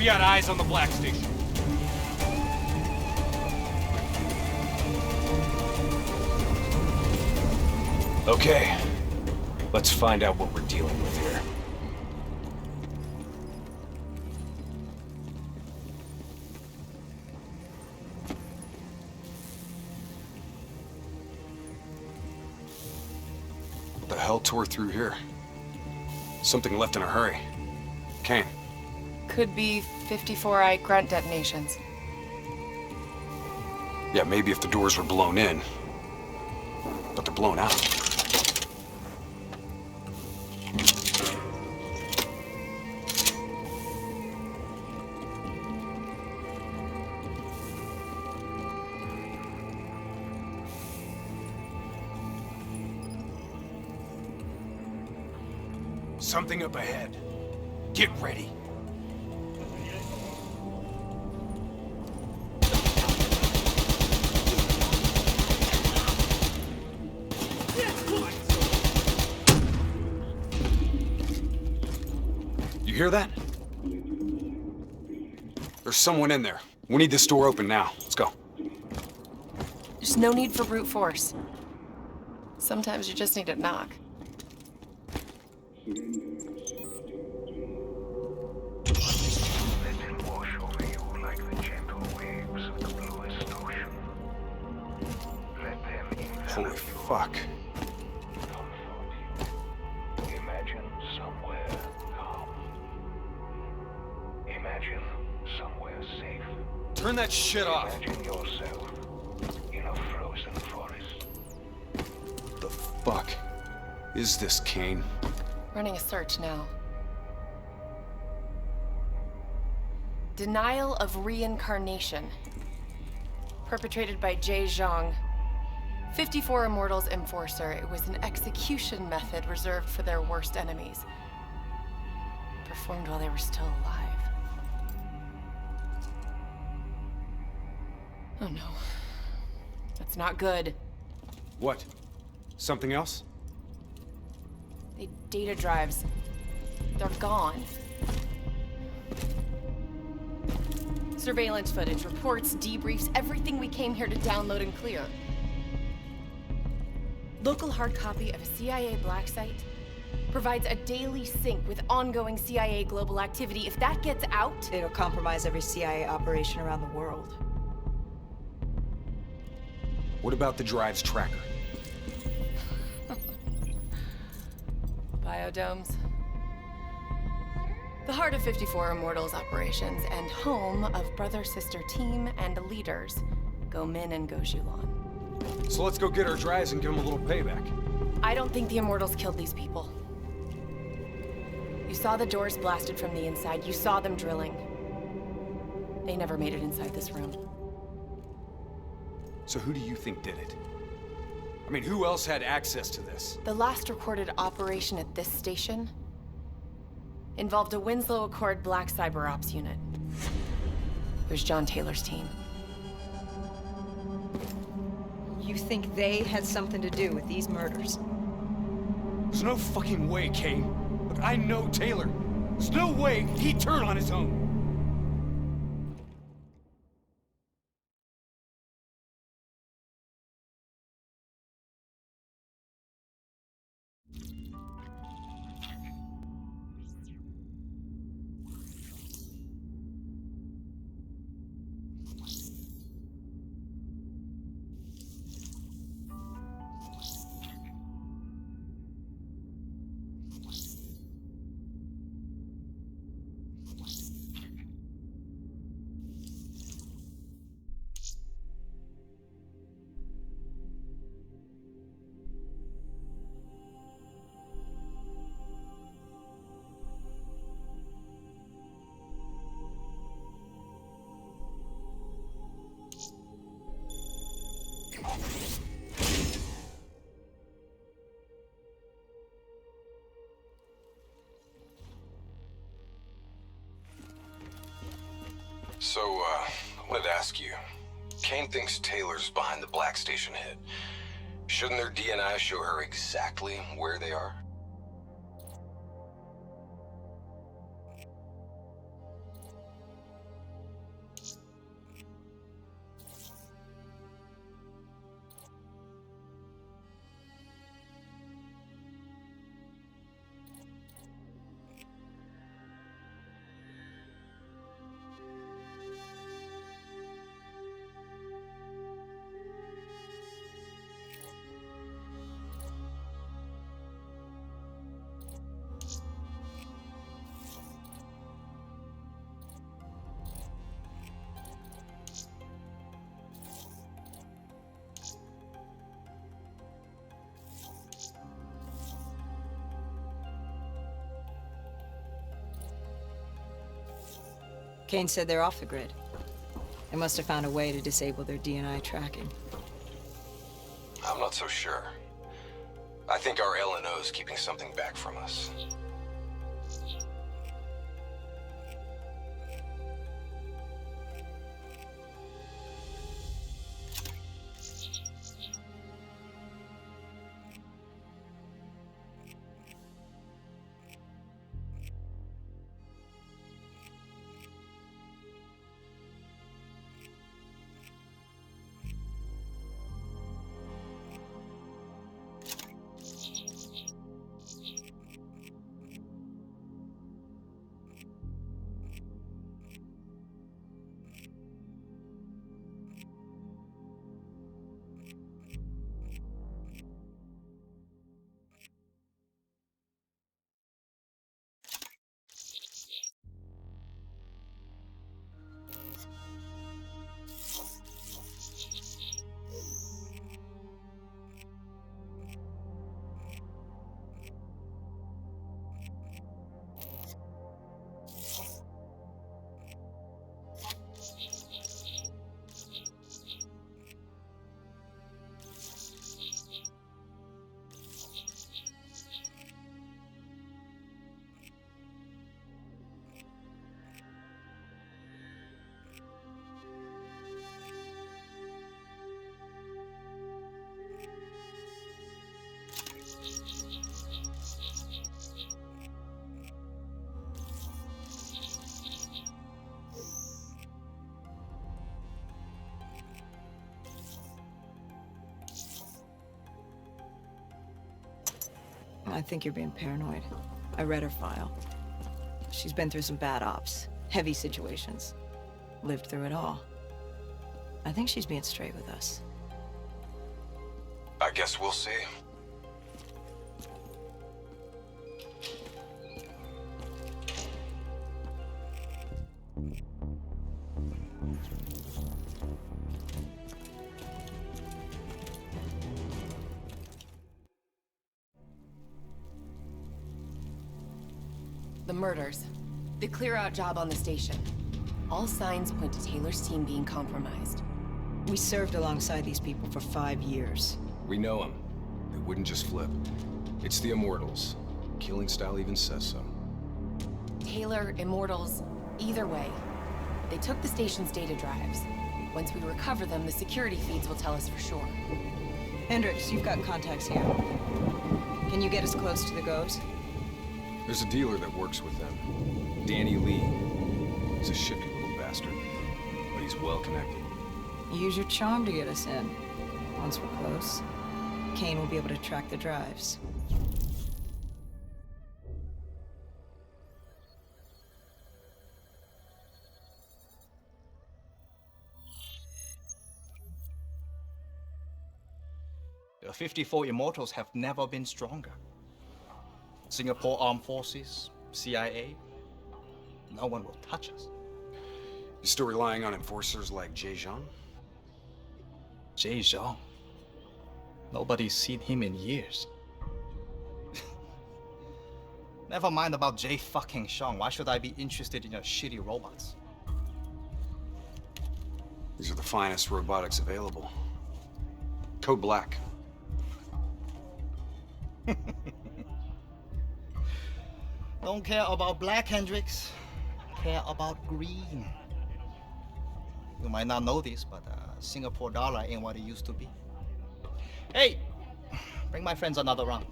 S15: got eyes on the Black Station.
S10: Okay, let's find out what we're dealing with here. What the hell tore through here? Something left in a hurry. Kane.
S16: Could be 54I grunt detonations.
S10: Yeah, maybe if the doors were blown in. But they're blown out. Something up ahead. Get ready. You hear that? There's someone in there. We need this door open now. Let's go.
S16: There's no need for brute force. Sometimes you just need to knock.
S10: Holy fuck.
S11: Imagine somewhere calm. Imagine somewhere safe.
S15: Turn that shit off.
S11: Imagine yourself in a frozen forest.
S10: The fuck is this, Kane?
S16: Running a search now. Denial of reincarnation. Perpetrated by Jay Zhang. 54 Immortals Enforcer. It was an execution method reserved for their worst enemies. Performed while they were still alive. Oh no. That's not good.
S10: What? Something else?
S16: The data drives. They're gone. Surveillance footage, reports, debriefs, everything we came here to download and clear. Local hard copy of a CIA black site provides a daily sync with ongoing CIA global activity. If that gets out,
S6: It'll compromise every CIA operation around the world.
S10: What about the drive's tracker?
S16: Biodomes. The heart of 54 Immortals operations and home of brother-sister team and leaders, Go Min and Go Zhulan.
S10: So let's go get our drives and give them a little payback.
S16: I don't think the Immortals killed these people. You saw the doors blasted from the inside. You saw them drilling. They never made it inside this room.
S10: So who do you think did it? I mean, who else had access to this?
S16: The last recorded operation at this station involved a Winslow Accord Black Cyber Ops unit. It was John Taylor's team.
S6: You think they had something to do with these murders?
S10: There's no fucking way, Kane. Look, I know Taylor. There's no way he'd turn on his own.
S14: So, I wanted to ask you. Kane thinks Taylor's behind the Black Station hit. Shouldn't their DNI show her exactly where they are?
S6: Kane said they're off the grid. They must have found a way to disable their DNI tracking.
S14: I'm not so sure. I think our LNO is keeping something back from us.
S6: I think you're being paranoid. I read her file. She's been through some bad ops, heavy situations. Lived through it all. I think she's being straight with us.
S14: I guess we'll see.
S16: The murders. The clear-out job on the station. All signs point to Taylor's team being compromised.
S6: We served alongside these people for 5 years.
S14: We know them. They wouldn't just flip. It's the Immortals. Killing style even says so.
S16: Taylor, Immortals, either way. They took the station's data drives. Once we recover them, the security feeds will tell us for sure.
S6: Hendricks, you've got contacts here. Can you get us close to the Goes?
S14: There's a dealer that works with them. Danny Lee. He's a shippy little bastard, but he's well connected.
S6: Use your charm to get us in. Once we're close, Kane will be able to track the drives.
S17: The 54 Immortals have never been stronger. Singapore Armed Forces, CIA, no one will touch us.
S10: You still relying on enforcers like Jay Zhang?
S17: Jay Zhang? Nobody's seen him in years. Never mind about Jay fucking Zhang. Why should I be interested in your shitty robots?
S10: These are the finest robotics available. Code Black.
S17: Don't care about black, Hendricks. Care about green. You might not know this, but Singapore dollar ain't what it used to be. Hey, bring my friends another round.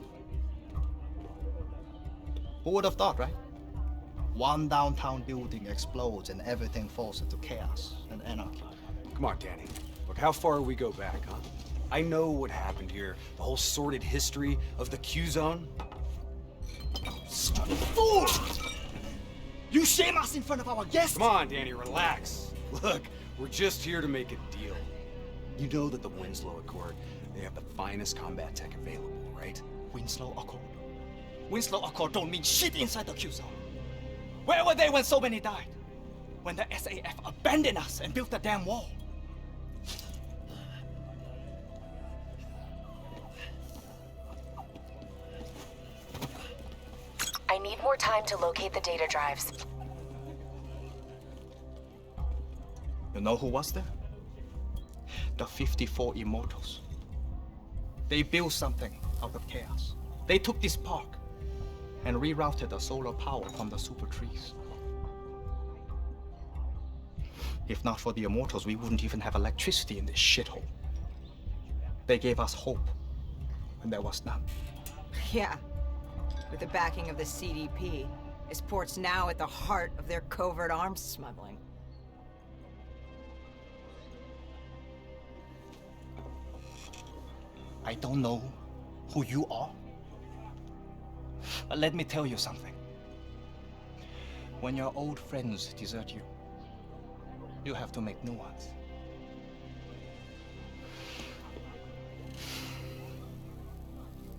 S17: Who would have thought, right? One downtown building explodes and everything falls into chaos and anarchy.
S10: Come on, Danny. Look, how far we go back, huh? I know what happened here. The whole sordid history of the Q-Zone.
S17: Fool! You shame us in front of our guests!
S10: Come on, Danny, relax. Look, we're just here to make a deal. You know that the Winslow Accord, they have the finest combat tech available, right?
S17: Winslow Accord? Winslow Accord don't mean shit inside the Q-Zone. Where were they when so many died? When the SAF abandoned us and built the damn wall?
S16: I need more time to locate the data drives.
S17: You know who was there? The 54 Immortals. They built something out of chaos. They took this park and rerouted the solar power from the super trees. If not for the Immortals, we wouldn't even have electricity in this shithole. They gave us hope when there was none.
S6: Yeah. With the backing of the CDP, this port's now at the heart of their covert arms smuggling.
S17: I don't know who you are, but let me tell you something. When your old friends desert you, you have to make new ones.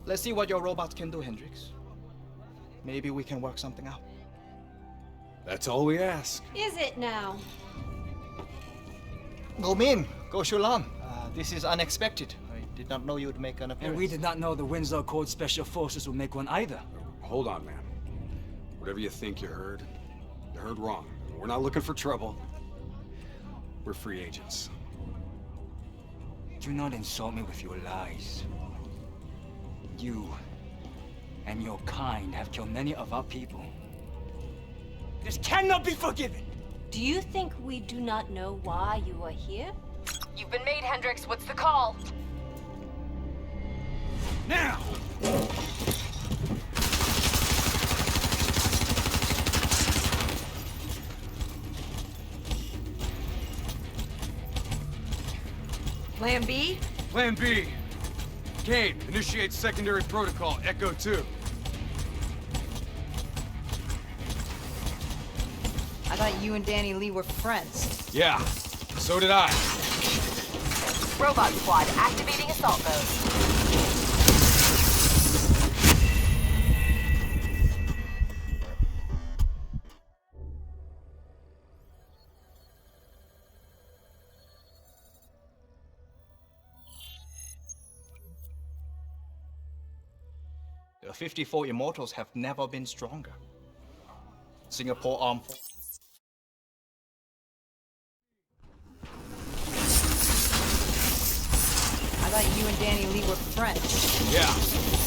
S17: Let's see what your robots can do, Hendricks. Maybe we can work something out.
S10: That's all we ask.
S13: Is it now?
S17: Go Min, go Shulan. This is unexpected. I did not know you'd make an appearance.
S18: And we did not know the Winslow Code Special Forces would make one either.
S10: Hold on, man. Whatever you think you heard wrong. We're not looking for trouble. We're free agents.
S18: Do not insult me with your lies. You and your kind have killed many of our people. This cannot be forgiven!
S13: Do you think we do not know why you are here?
S7: You've been made, Hendricks. What's the call?
S18: Now!
S6: Plan B?
S15: Plan B. Kane, initiate secondary protocol, Echo 2.
S6: I thought you and Danny Lee were friends.
S15: Yeah, so did I.
S7: Robot squad activating assault mode.
S17: The 54 Immortals have never been stronger. Singapore Armed Forces.
S6: I thought you and Danny Lee were friends.
S15: Yeah,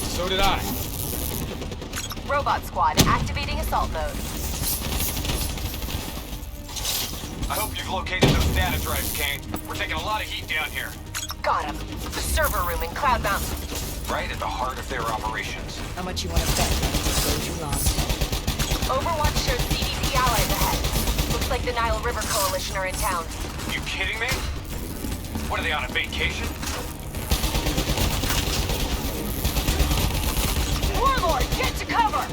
S15: so did I.
S7: Robot squad activating assault mode.
S5: I hope you've located those data drives, Kane. We're taking a lot of heat down here.
S7: Got him. The server room in Cloud Mountain.
S5: Right at the heart of their operations.
S6: How much you want to bet? Go Julan.
S7: Overwatch shows CDP allies ahead. Looks like the Nile River Coalition are in town.
S5: You kidding me? What, are they on a vacation?
S7: Warlord, get to cover!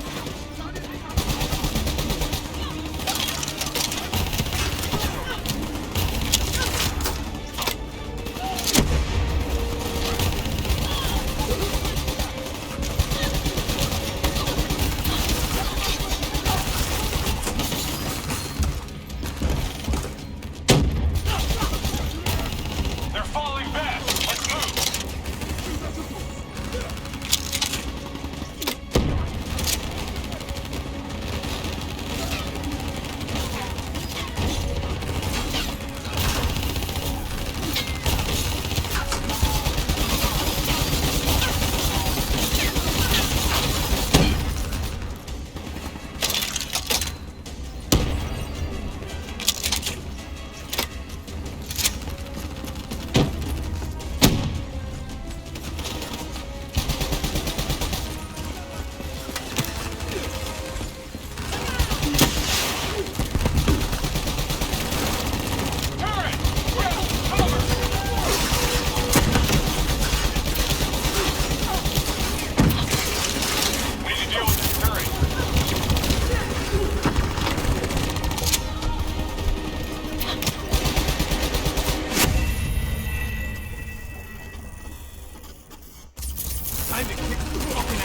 S5: They're falling fast. Let's move.
S15: Time to kick the fucking